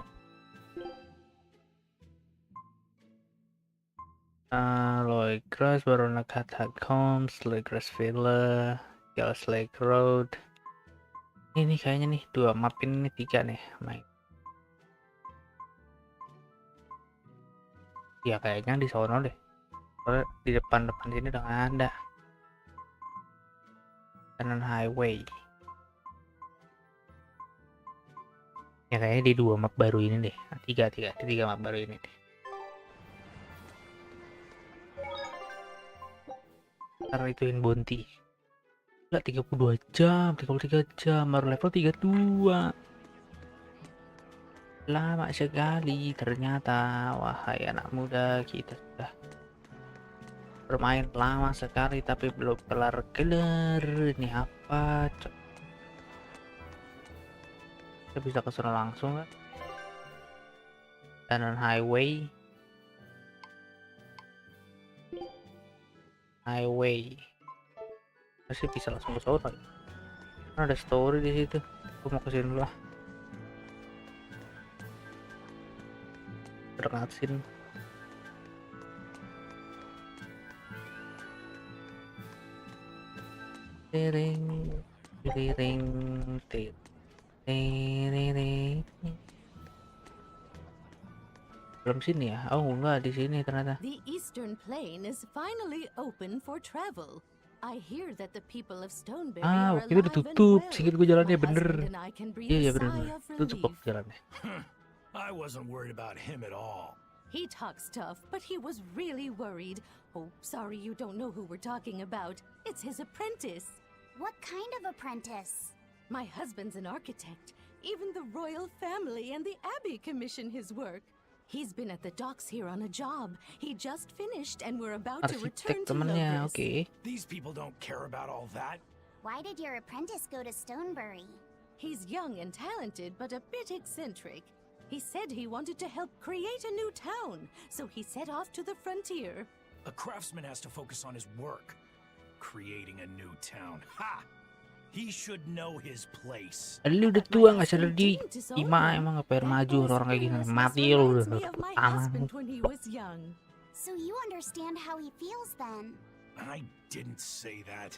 Lloyd Grass, Barona Catacombs, Lloyd Grass Villa, Gals Lake Road. Ini kayaknya nih 2 map ini 3 nih main. Ya kayaknya di sono deh. Soalnya di depan-depan sini udah nggak ada. Kanan highway. Ya kayaknya di 2 map baru ini deh. 3 map baru ini deh. Ntar ituin Bonti. Enggak 32 jam, 33 jam, baru level 32. Lama sekali ternyata. Wahai anak muda, kita sudah bermain lama sekali tapi belum kelar-kelar. Ini apa? Kita bisa ke sana langsung kan? Kanan highway. Masih bisa langsung ke sana. Ada story di situ. Aku mau kesini dulu lah. Cutscene. Belum sini ya? Oh enggak, di sini ternyata. The Eastern Plain is finally open for travel. I hear that the people of Stonebury are Waktu itu alive and ditutup. well. Singkat gue jalannya My bener. husband and I can breathe Iya a bener. sigh of Tutup kok relief. jalannya. I wasn't worried about him at all. He talks tough, but he was really worried. Oh, sorry, you don't know who we're talking about. It's his apprentice. What kind of apprentice? My husband's an architect. Even the royal family and the abbey commission his work. He's been at the docks here on a job. He just finished and we're about to return Arsitek to temennya, Logres. oke. These people don't care about all that. Why did your apprentice go to Stonebury? He's young and talented, but a bit eccentric. He said he wanted to help create a new town, so he set off to the frontier. A craftsman has to focus on his work. Creating a new town. Ha! He should know his place. Lu udah tua nggak sadar diri. Ima emang ngapain maju orang kayak gini. Mati lu udah pertama. So you understand how he feels then? I didn't say that.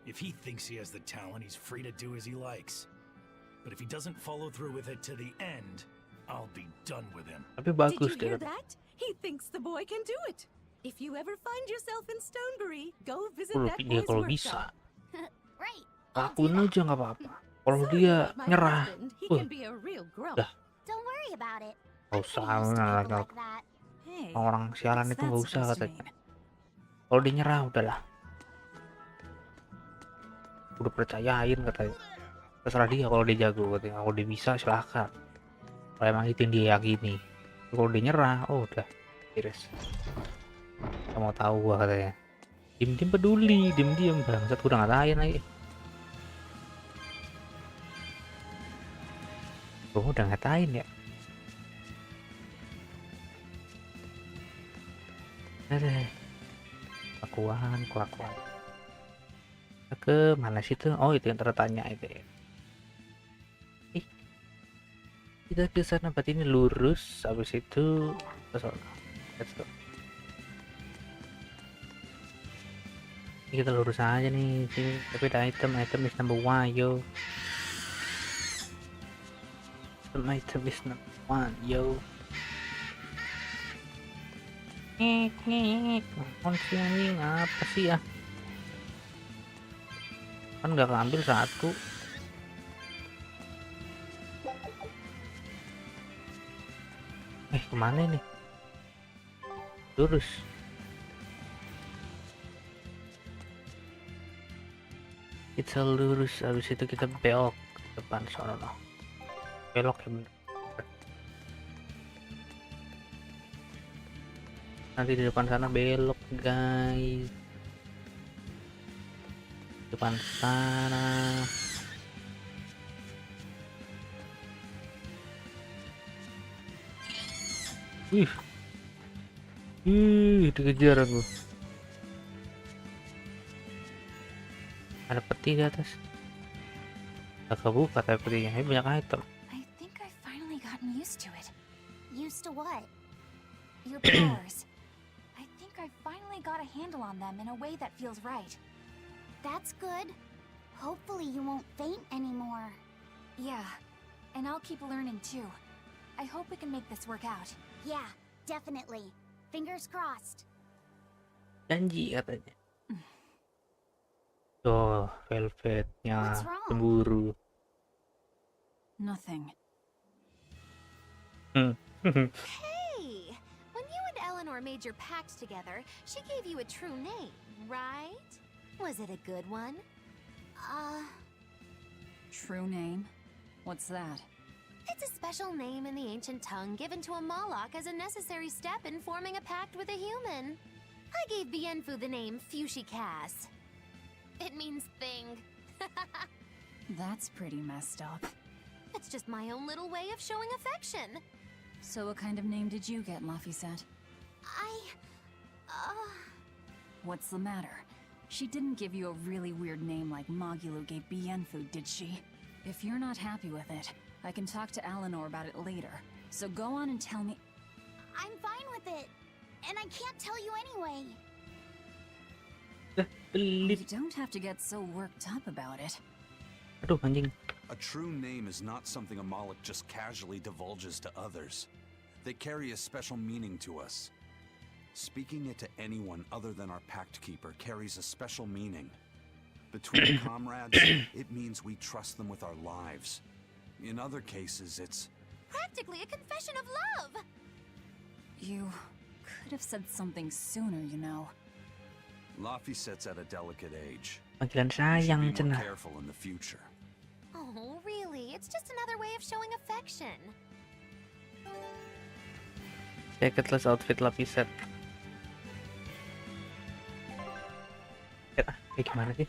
If he thinks he has the talent, he's free to do as he likes. But if he doesn't follow through with it to the end, I'll be done with him. Tapi bagus Did you hear deh. that? He thinks the boy can do it. If you ever find yourself in Stonebury, go visit Lu that dia boy's kalau bisa. Right. Lakuin aja nggak apa-apa. Kalau dia My nyerah, husband, he can be a real grump. dah. Don't worry about it. Nggak usah Like that. Hey, orang sialan what's itu nggak that usah supposed to katanya. mean? Kalau dia nyerah udahlah. Udah percayain katanya. Terserah dia kalau dia jago katanya. Kalau dia bisa silahkan. Kalau emang itu yang dia yakini. Kalau dia nyerah, oh udah beres. Gak mau tahu gua katanya. Diem-diem peduli, diem-diem bangsat, gua udah ngatain lagi. Gua udah ngatain ya. Ada kelakuan. Ke mana sih tuh? Oh itu yang tertanya itu ya. Kita ke sana, berarti ini lurus, habis itu ke sana. Let's go. Ini kita lurus aja nih sini, tapi ada item is number 1 yo. Item is number 1 yo. Ngek sih anjing, apa sih ya? Kan nggak keambil satu. Kemana nih? Lurus. Kita lurus, habis itu kita belok ke depan sana loh. Belok ya bener. Nanti di depan sana belok guys. Depan sana. Dikejar aku. Ada peti di atas. Gak kebuka tapi petinya, ini banyak item. I think I've finally gotten used to it. Used to what? Your powers. I think I finally got a handle on them in a way that feels right. That's good. Hopefully you won't faint anymore. Yeah, and I'll keep learning too. I hope we can make this work out. Yeah, definitely. Fingers crossed. Janji katanya. Tuh, velvetnya What's wrong? cemburu. Nothing. Hey! When you and Eleanor made your pact together, she gave you a true name, right? Was it a good one? True name? What's that? It's a special name in the ancient tongue given to a Moloch as a necessary step in forming a pact with a human. I gave Bienfu the name Fushicas. It means thing. That's pretty messed up. It's just my own little way of showing affection. So what kind of name did you get, Laphicet? What's the matter? She didn't give you a really weird name like Magulu gave Bienfu, did she? If you're not happy with it, I can talk to Eleanor about it later. So go on and tell me. I'm fine with it. And I can't tell you anyway. You don't have to get so worked up about it. Aduh anjing. A true name is not something a Moloch just casually divulges to others. They carry a special meaning to us. Speaking it to anyone other than our pact keeper carries a special meaning. Between comrades, it means we trust them with our lives. In other cases, it's Practically a confession of love! You could have said something sooner, you know. Laphicet's at a delicate age. Panggilan We should sayang be more cenah. careful in the future. Oh, really? It's just another way of showing affection. Jacketless outfit lapiset. Kayak gimana sih?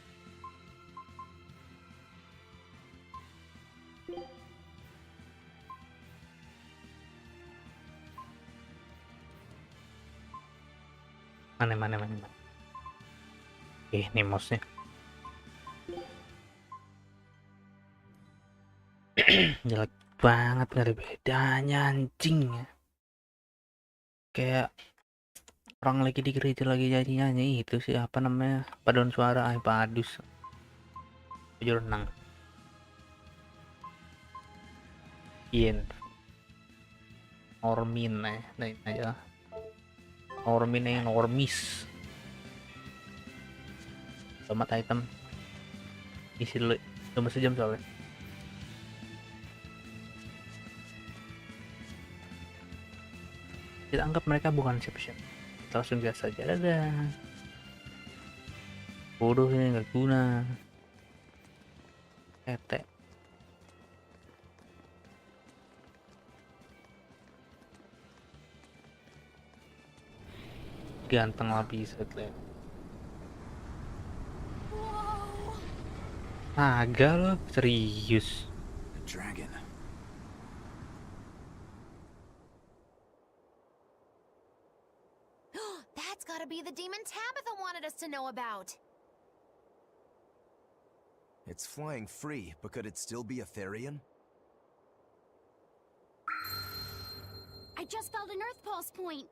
Mana. Ini mouse-nya. Jelek banget, nggak ada bedanya anjing. Kayak orang lagi di gereja lagi nyanyi itu sih, apa namanya, paduan suara, padus baju renang. Ormin aja. Ormin yang normis. Tomat item isi dulu, cuma sejam soalnya. Kita anggap mereka bukan siapa-siapa, kita langsung biasa aja. Dadah, bodoh ini nggak guna. Tete. Ganteng lah bisa lihat. Naga loh, serius. A dragon. That's gotta be the demon Tabitha wanted us to know about. It's flying free, but could it still be a Therian? I just felt an earth pulse point.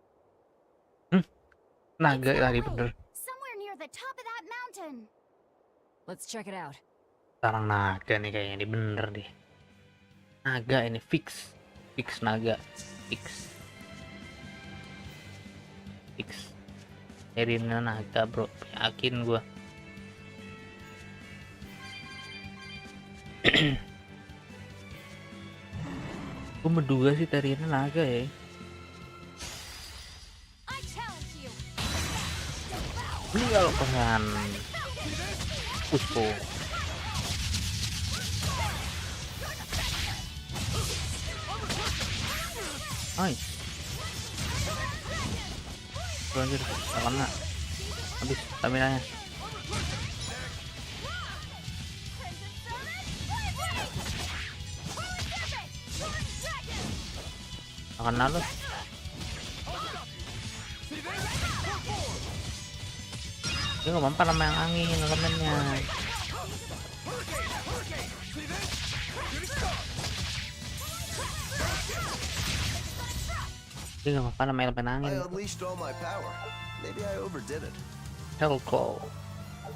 Naga It's that tadi way, bener. somewhere near the top of that mountain. Let's check it out. Sarang naga nih kayaknya ini bener deh. Naga ini fix naga, fix. Erina naga bro, yakin gua. Gue menduga sih Terina naga ya. Ini kalau pengen Puspo. Nice. Lanjut, kena. Habis stamina-nya. Kena lu. Dia nggak mampan sama yang angin elemennya. Dia nggak mampan sama elemen angin. I unleashed all my power. Maybe I overdid it. Hellclaw.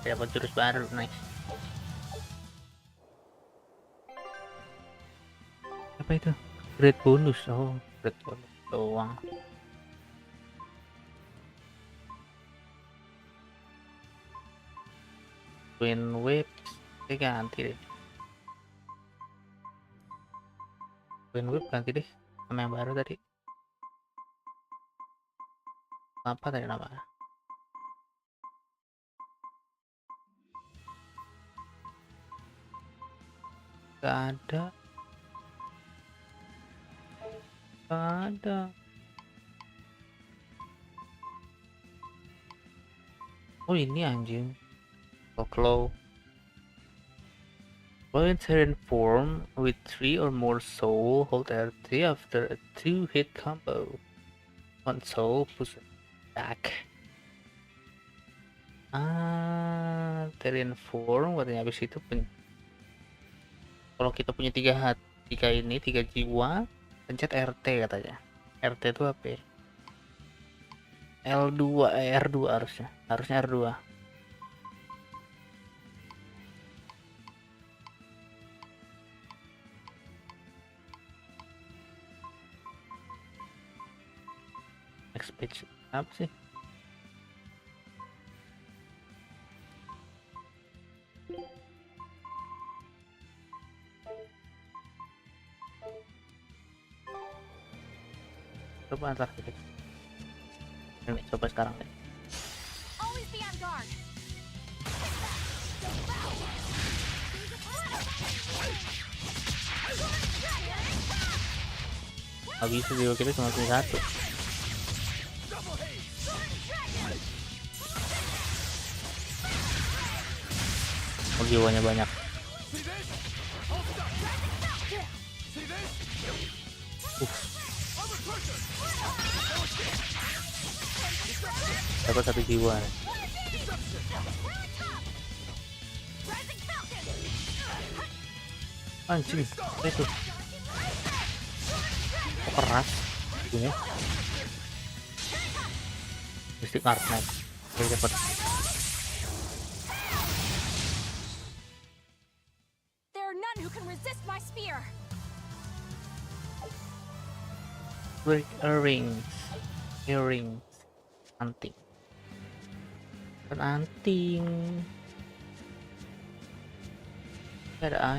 Dapat jurus baru, nice. Apa itu? Great bonus. Oh, great bonus doang. Twin Whip, ganti deh. Twin Whip ganti deh sama yang baru tadi. Apa tadi namanya? Gak ada. Gak ada. Oh ini anjing. Claw. Volunteer form with 3 or more soul, hold R3 after a 2-hit combo. 1 soul push attack. Terrain form katanya habis itu kalau kita punya 3 jiwa, pencet RT katanya. RT itu apa ya? R2 harusnya R2. Next page apa sih? Coba antar kita. Ini coba sekarang deh. Always be on guard. Gak bisa jiwa kita cuma punya 1. Oh, jiwanya banyak. Dapat 1 jiwa nih. Anjing, itu kok keras ini. Mesti karnet biar cepet. There are none who can resist my spear. Break earrings, anting, ada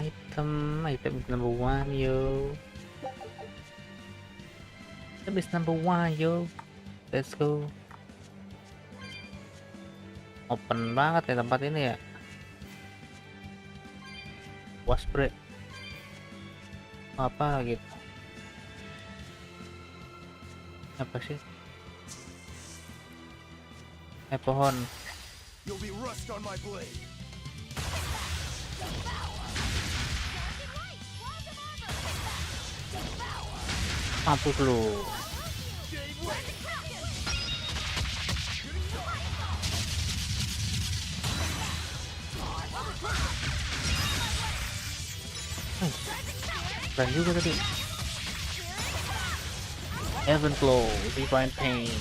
item number 1 yo. Item is number 1 yo. Let's go. Open banget ya tempat ini ya. Wasbre apa gitu. Apa sih? Pohon. You'll be rust on my blade. Mampus lu. Keren juga tadi. Heaven Flow, Divine Pain.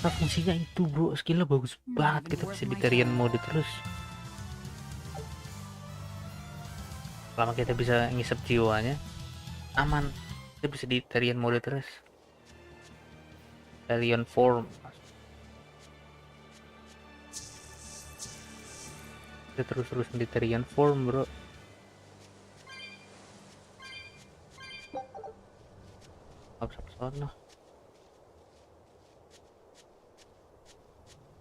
Kata fungsinya itu bro, skillnya bagus banget, kita bisa di Tarian mode terus. Selama kita bisa ngisep jiwanya, aman. Kita bisa di Tarian mode terus. Tarian form. Kita terus-terusan di Tarian form bro. Apa-apa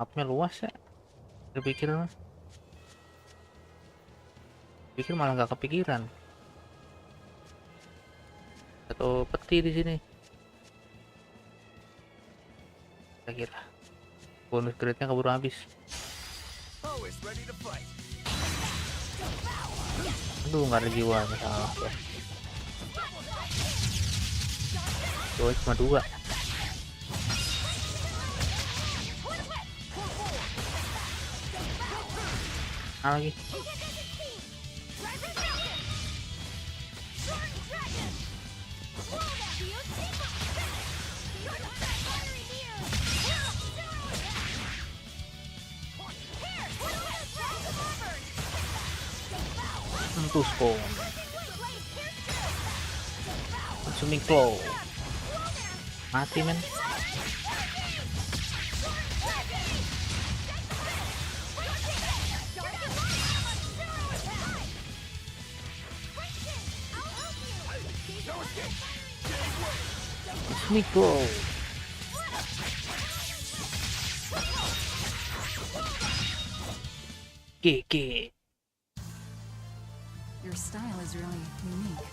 Mapnya luas ya. Pikir malah nggak kepikiran. Atau peti di sini. Saya kira bonus grade-nya keburu habis. Aduh, nggak ada jiwa, salah ya. Jiwa cuma 2. Lagi Tusko consuming flow mati men. Mikro GG. Your style is really unique.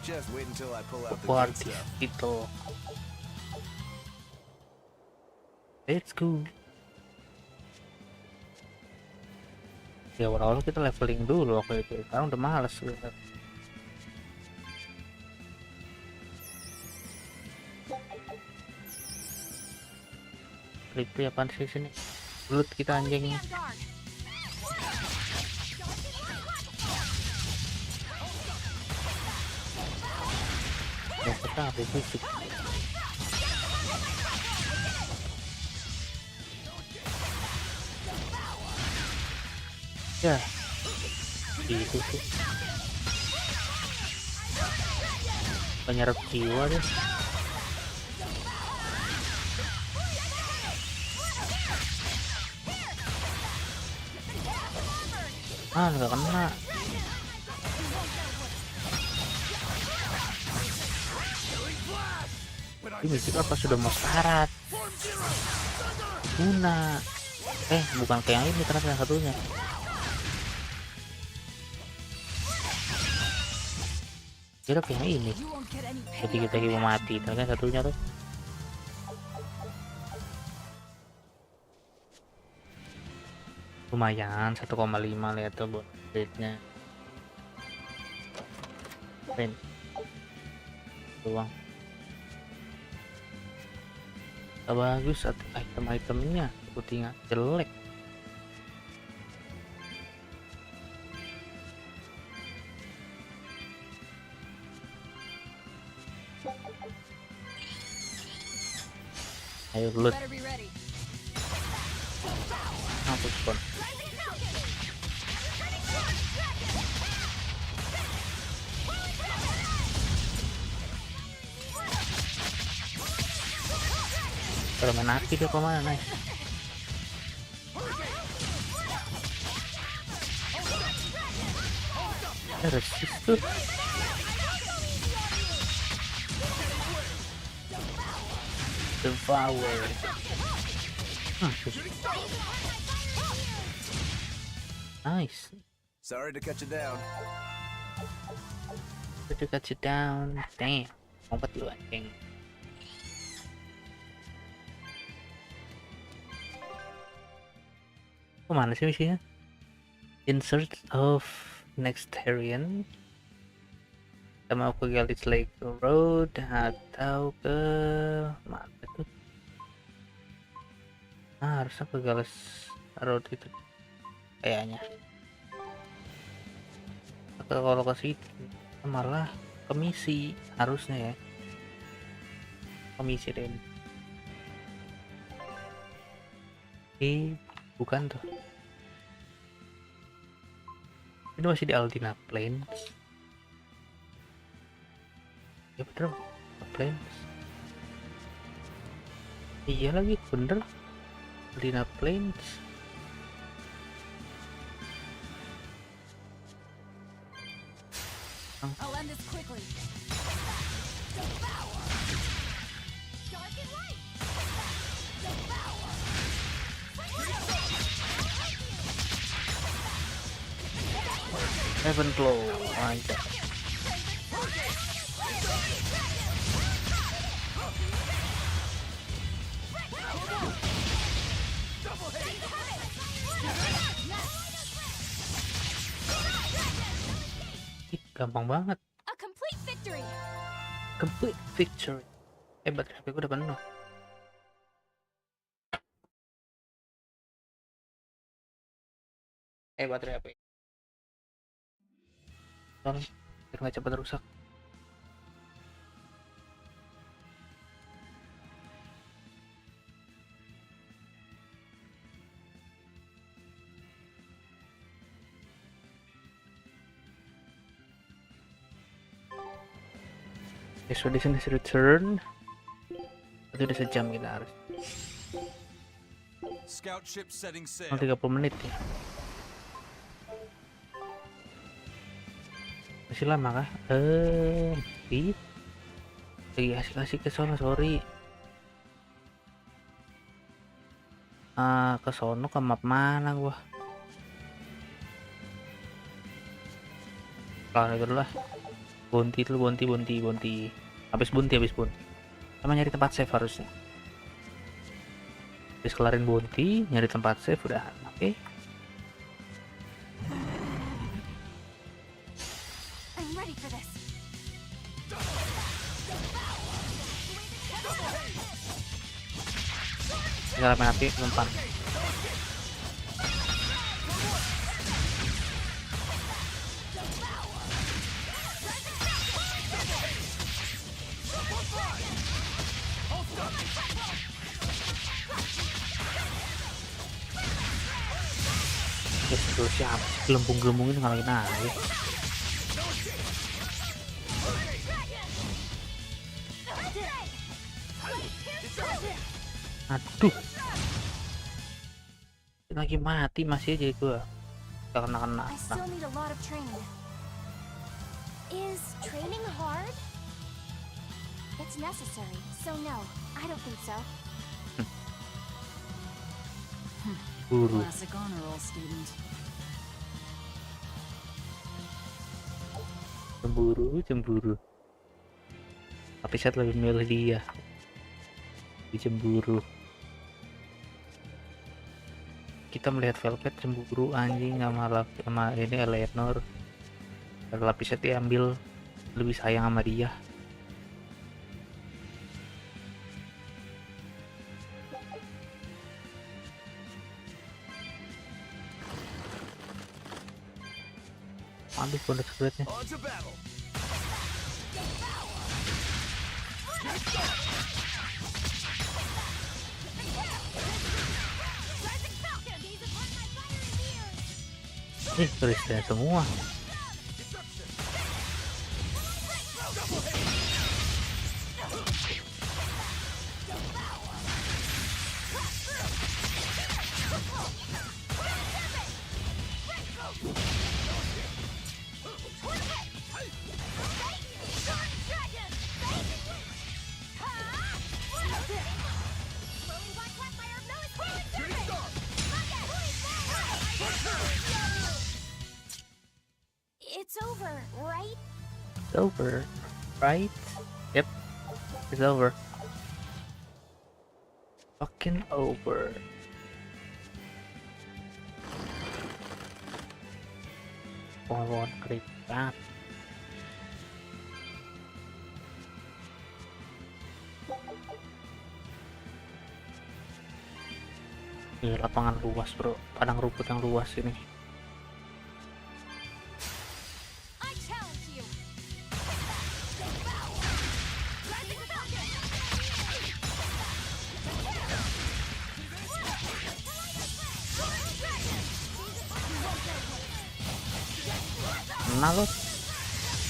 Just wait until I pull out the What good stuff. itu? Let's go. Ya awal-awal kita leveling dulu waktu itu. Sekarang udah males gitu. Replay apaan sih sini? Belut kita anjingnya. Ya kita habis fisik. Ya gitu sih. Penyerap jiwa deh. Nggak kena. Ini musik apa sudah mau syarat guna. Bukan kayak yang ini ternyata yang satunya. Kira kayak yang ini. Jadi kita mau mati ternyata satunya tuh. Lumayan 1,5 lihat tuh buat rate-nya. Uang. Tak bagus item-itemnya, sepertinya jelek. Ayo loot. Hapus pun. Kalau main api dia kemana nice. Resist tuh. Devour. Nice. Sorry to cut you down. to cut you down. Damn, lompat lu anjing. Kemana sih misinya? In search of Nextarian. Kita mau ke Galis Lake Road atau ke mana tuh? Harusnya ke Galis Road itu kayaknya. Kalau ke situ malah ke misi harusnya ya. Komisi deh. Bukan tuh. Ini masih di Aldina Plains. Ya bener, Plains. Iya lagi, bener. Aldina Plains. I'll end this quickly. Devour. Dark and light. Devour. Heaven Glow, mantap. Gampang banget. A complete victory. Complete victory. Baterai HP gue udah penuh. Baterai HP. Tolong, biar nggak cepat rusak. Expedition is return. Itu udah sejam kita harus. Scout ship setting sail. 30 menit ya. Masih lama kah? Lagi asik-asik ke sono, sorry. Ke sono ke map mana gua? Kalau itu lah. Bonti. Habis bunti. Sama nyari tempat save harusnya. Habis kelarin bunti, nyari tempat save udah. Oke. I'm ready for this. Tinggal main api umpan. Terus siapa sih gelembung ini ngalahin aja. Aduh, lagi mati masih aja gua. Gak kena. I still need a lot of training. Is training hard? It's necessary, so no, I don't think so. Guru. Classic honor roll student. Cemburu. Tapi saya lebih milih dia. Cemburu. Kita melihat Velvet cemburu anjing sama ini Eleanor. Lapisnya diambil, lebih sayang sama dia. Ambil bonus secretnya. Tulisnya semua. It's over, right? Yep, it's over. Fucking over. Pohon keriput. Ini lapangan luas bro, padang rumput yang luas ini. Mana lo?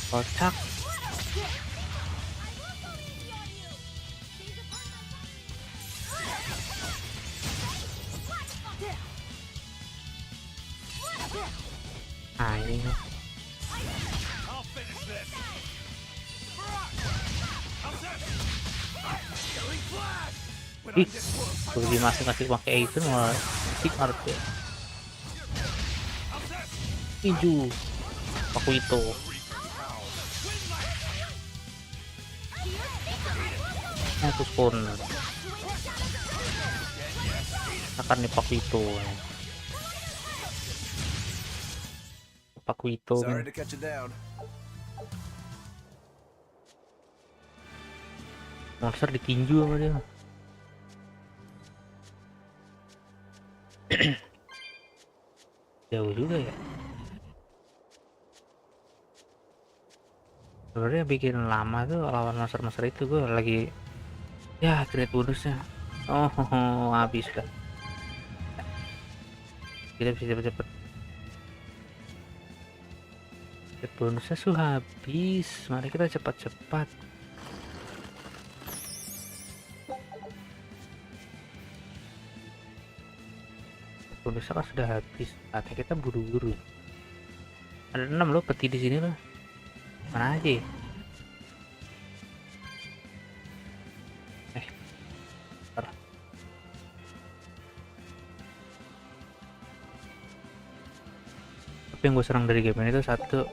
Kocak. Ah ini nih. Ih, lebih masih ngasih pakai itu malah stick art ya. Hijau. Aku itu. Terus pun akan dipakai itu. Pakai itu. Sorry to cut you down. Monster ditinju sama dia. Jauh juga ya. Sebenarnya bikin lama tuh lawan monster-monster itu gue lagi ya create bonusnya. Oh, habis dah. Kita bisa cepet-cepet. Create bonusnya sudah habis. Mari kita cepat-cepat. Bonusnya kan sudah habis. Saatnya kita buru-buru. Ada 6 loh peti di sini loh. Mana aja? Tapi yang gue serang dari game ini tuh satu,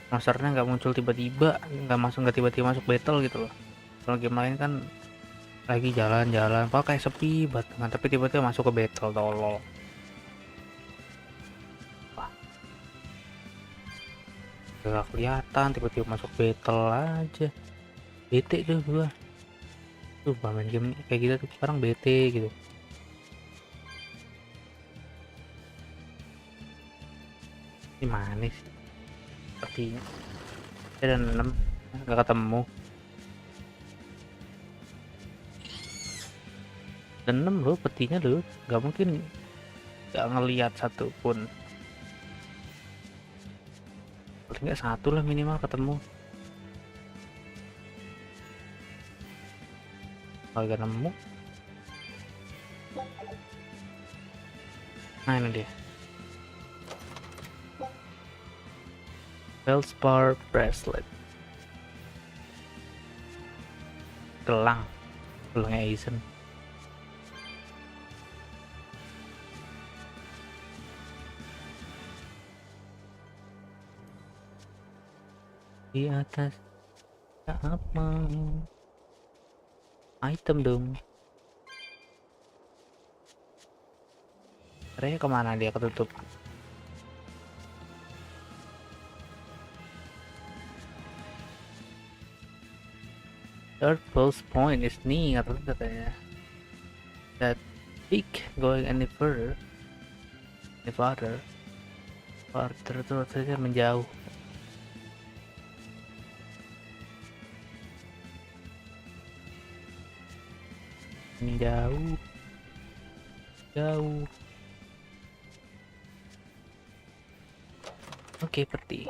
monsternya nggak muncul tiba-tiba, nggak tiba-tiba masuk battle gitu loh. Kalau game lain kan lagi jalan-jalan, kayak sepi banget, tapi tiba-tiba masuk ke battle, tolol. Gak kelihatan, tiba-tiba masuk battle aja. Bete tuh gua tuh main game kayak gitu tuh sekarang bete gitu. Ini mana sih sepertinya ada 6 nggak ketemu. Dan 6 loh petinya loh, nggak mungkin nggak ngelihat satu pun. Enggak satu lah minimal ketemu. Kalau gak nemu, nah ini dia. Feldspar bracelet. Gelangnya Aizen. Di atas apa item dong. Raya kemana dia ketutup? Third pulse point is near katanya. That peak going any further terus saja menjauh. Jauh. Oke, peti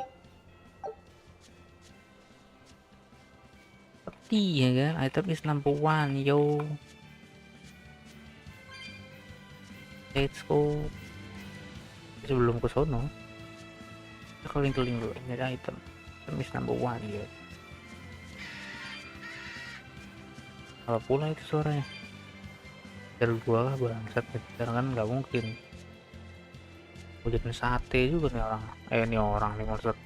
ya kan, item is number 1 yo. Let's go. Sebelum ke sono kita keliling-keliling dulu. Ini ada item is number 1 yo. Kalau pula itu suaranya jalur gua lah bangsat, kan nggak mungkin ujian sate juga nih orang nih monster.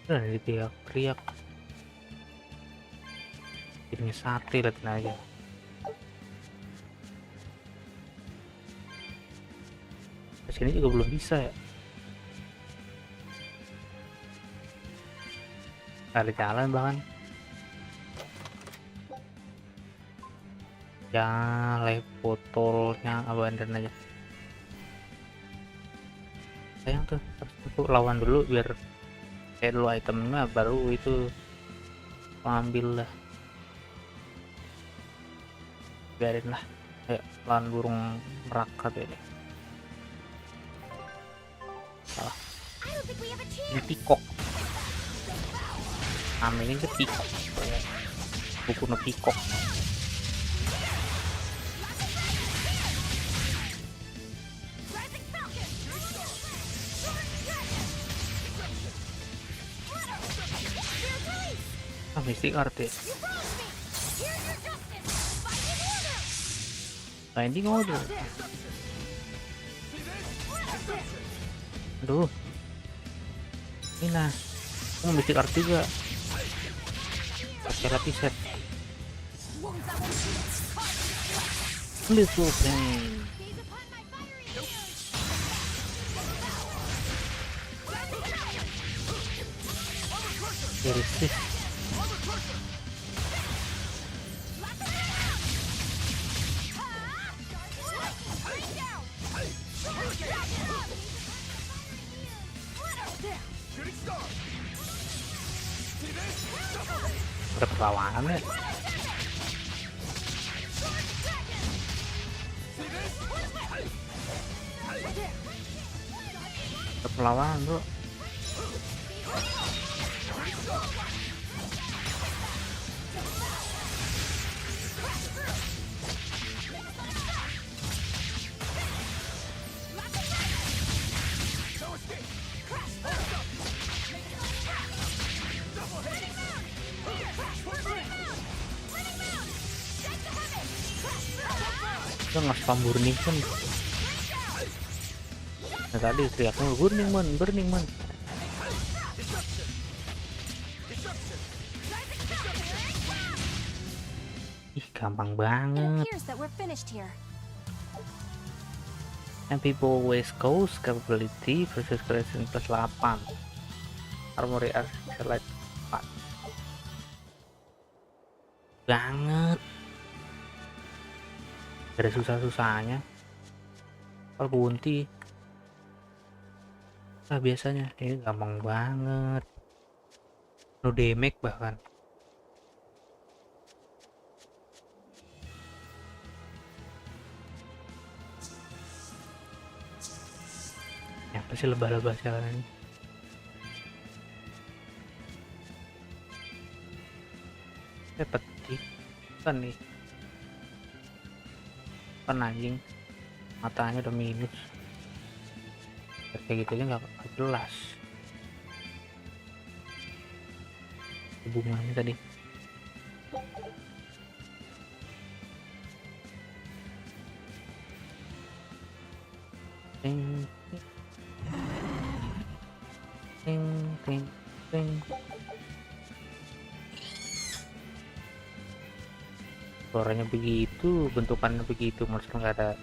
Udah diteriak-teriak. Jadinya sate liatin aja. Kesini juga belum bisa ya. Ada jalan bahkan. Ya, live botolnya abandon aja. Sayang tuh, harus aku lawan dulu biar kayak dulu itemnya baru itu ambil lah. Biarin lah, kayak lawan burung merak ini. Salah. Ini pikok. Namanya itu pikok. Buku no pikok. Mistik artis. Landing order. Aduh. Ini nah. Aku mistik artis juga. Pakai lapisan. Little pain. There is this. Ada perlawanan ya. Ada perlawanan bro. Kita nggak spam burning kan. Nah tadi teriaknya burning man. Ih gampang banget. And people always goes capability versus creation plus 8. Armory select 4. Banget. Ada susah-susahnya. Kalau bunti. Nah biasanya ini gampang banget. No damage bahkan. Ya pasti lebah-lebah sekarang ini. Petik kan nih. Kan anjing matanya udah minus kayak gitu aja nggak jelas hubungannya tadi. Ting ting ting ting. Suaranya begitu, bentukannya begitu, maksudnya nggak ada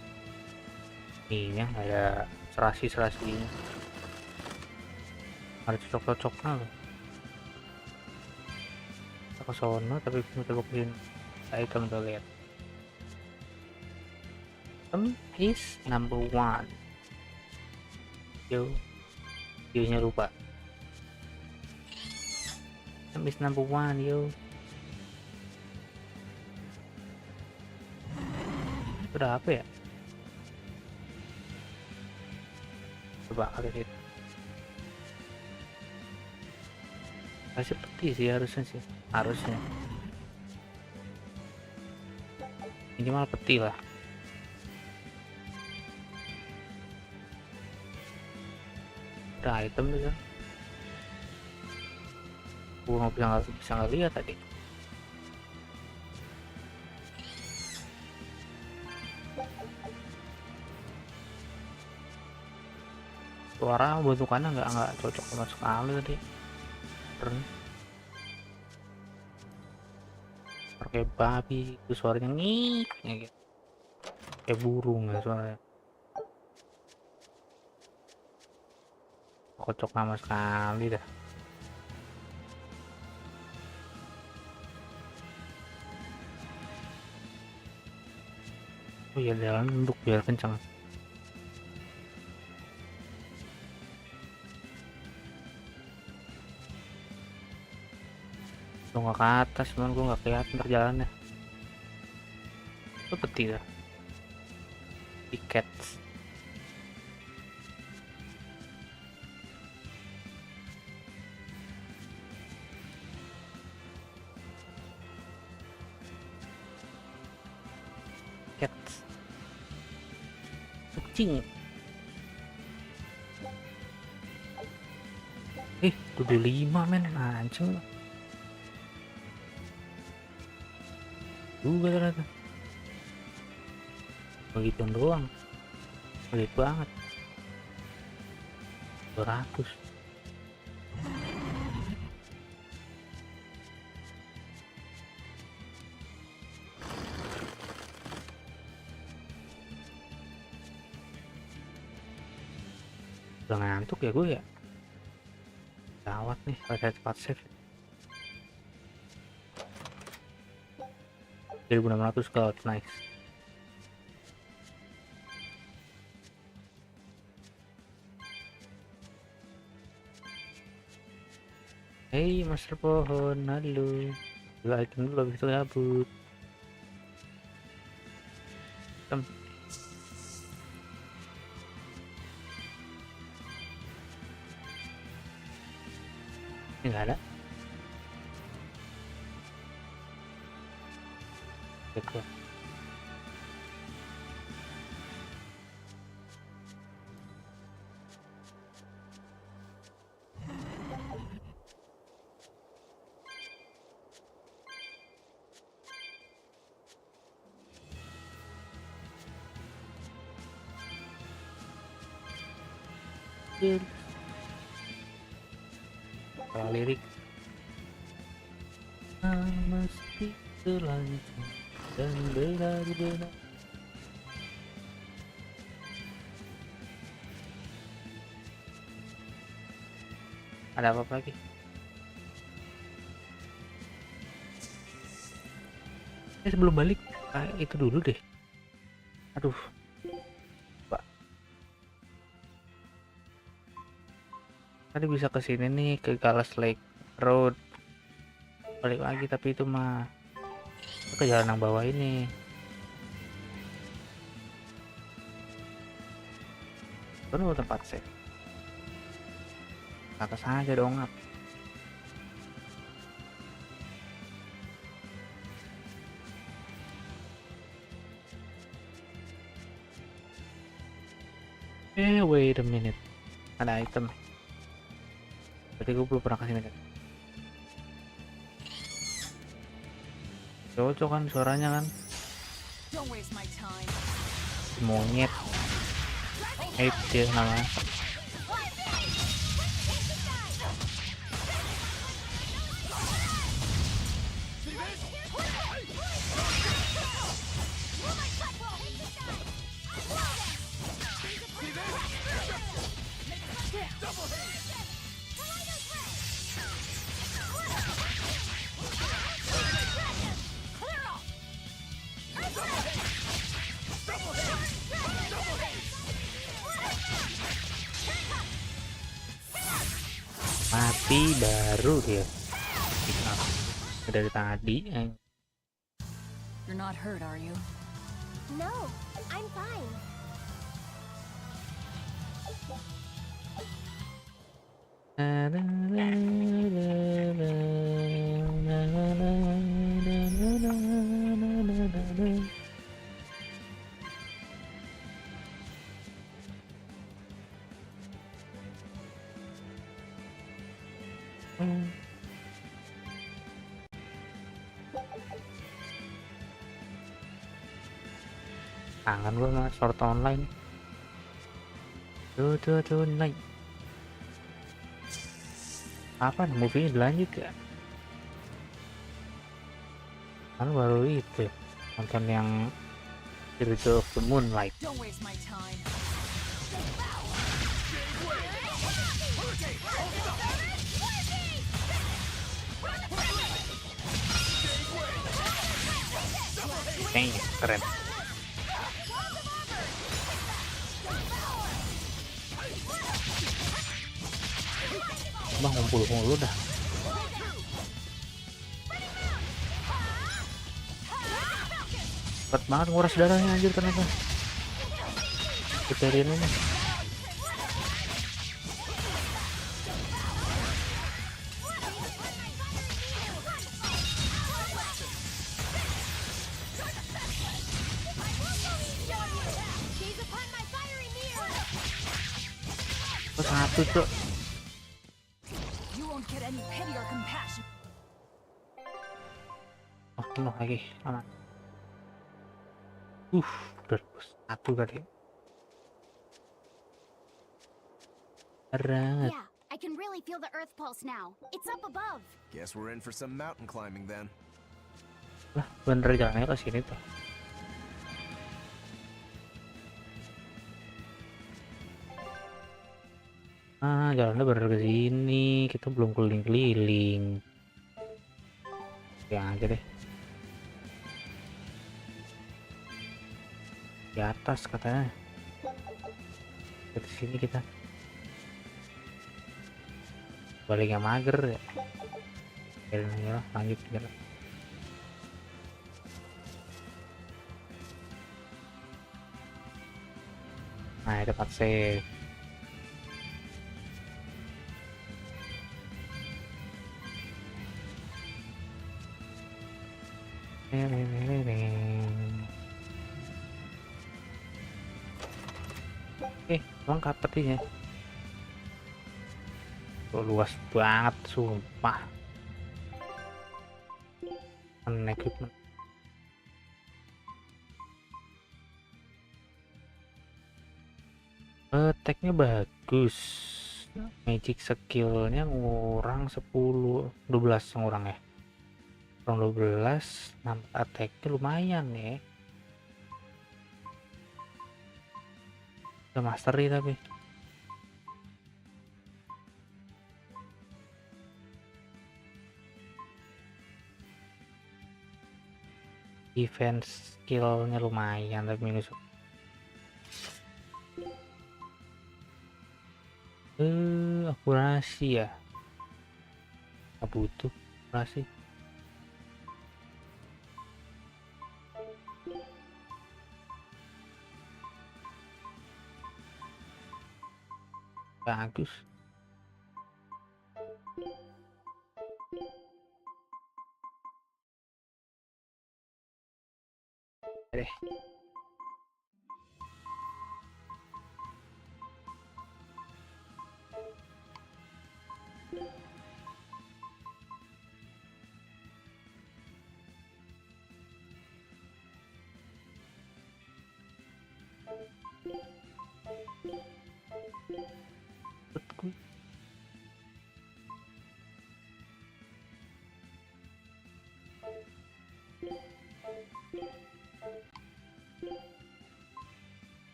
ininya, nggak ada serasi-serasinya, ada cocok-cocoknya loh. Aku sono tapi coba bikin item tuh lihat. Item is number 1. Yo, videonya lupa. Item is number 1 yo. Udah apa ya? Coba kali itu. Kasih peti sih harusnya. Minimal peti lah. Udah item tuh kan. Gua nggak bisa ngeliat tadi. Suara bentukannya nggak cocok sama sekali tadi. keren. Kayak babi itu suaranya ngik gitu. Kayak burung ya suaranya. Kocok sama sekali dah. Oh iya, jalan untuk biar kencang. Lo nggak ke atas, cuman gue nggak kelihatan perjalanannya. Lo peti dah. Tiket. Tiket. Kucing. 75 men, anjing. Juga ternyata. Begituan doang. Pelit banget. 200. Udah ngantuk ya gue ya. Gawat nih, ada cepat save. 1600 gold, nice. Hey master pohon, halo. Dua item dulu habis itu kabut. Ini nggak ada. Cek. Kalau lirik mesti telanjang dan benar-benar ada apa lagi? Sebelum balik itu dulu deh. Aduh, Pak. Tadi bisa ke sini nih, ke Galas Lake Road. Balik lagi tapi itu mah ke jalan yang bawah ini. Penuh tempat save. Atas aja dong. Wait a minute. Ada item. Berarti gue belum pernah kesini kan. Cocok kan suaranya kan. Monyet. Dia namanya. Mati baru dia. Dari tadi. You're not hurt, are you? No, I'm fine. Kangen gue sama short online. Tuh naik. Apa movie-nya dilanjut ya? Kan baru itu nonton yang Spiritual of the Moonlight. Don't waste my time. Keren. Bang ngumpul mulu dah. Cepet banget nguras darahnya anjir ternyata. Kita ini. Satu tuh. Oh, penuh lagi. Aman. Udah satu kali. Berat. Yeah, I can really feel the earth pulse now. It's up above. Guess we're in for some mountain climbing then. Lah, bener jalannya ke sini tuh. Jalannya bener ke sini. Kita belum keliling-keliling. Ya aja deh. Di atas katanya. Ke sini kita. Baliknya mager ya. Ya, lanjut jalan. Nah, tempat save. Lengkap petinya. Luas banget sumpah. Equipment. Attack-nya bagus. Magic skill-nya ngurang 10, 12 ngurang ya. Kurang 12, nampak attack-nya lumayan ya. Udah mastery tapi. Defense skill-nya lumayan tapi minus. Akurasi ya. Nggak butuh akurasi. Bagus. Deh.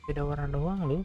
Beda warna doang lu.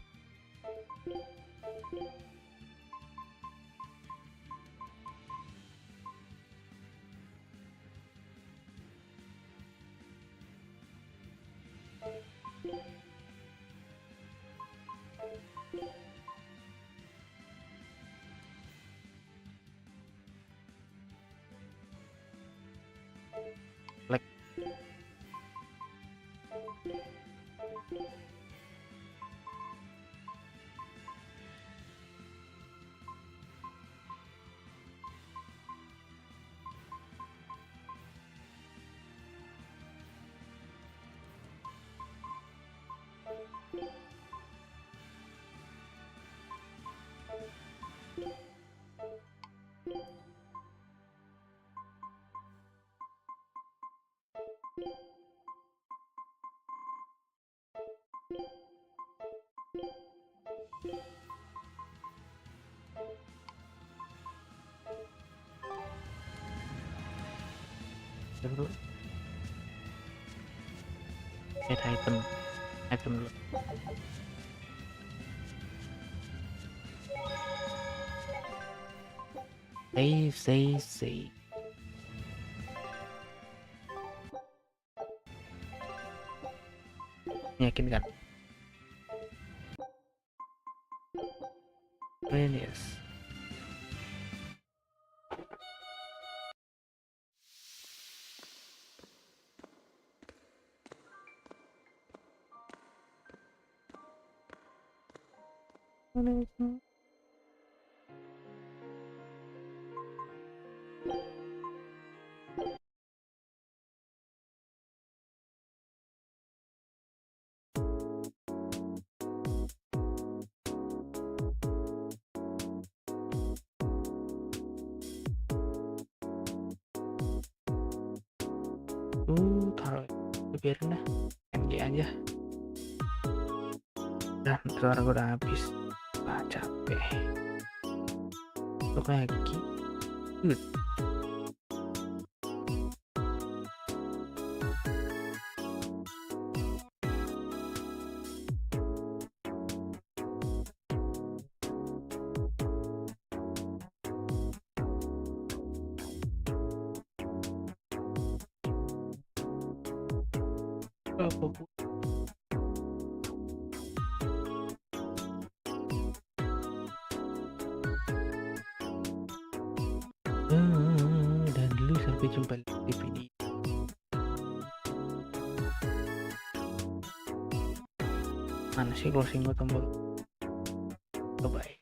dulu. Add item dulu. Save. Meyakinkan. Yes. Taruh biarin dah, NG aja. Udah, suara gue udah habis. Capek. Untuk lagi. Good. Dan dulu sampai jumpa di video. Mana sih closing gue tombol? Bye.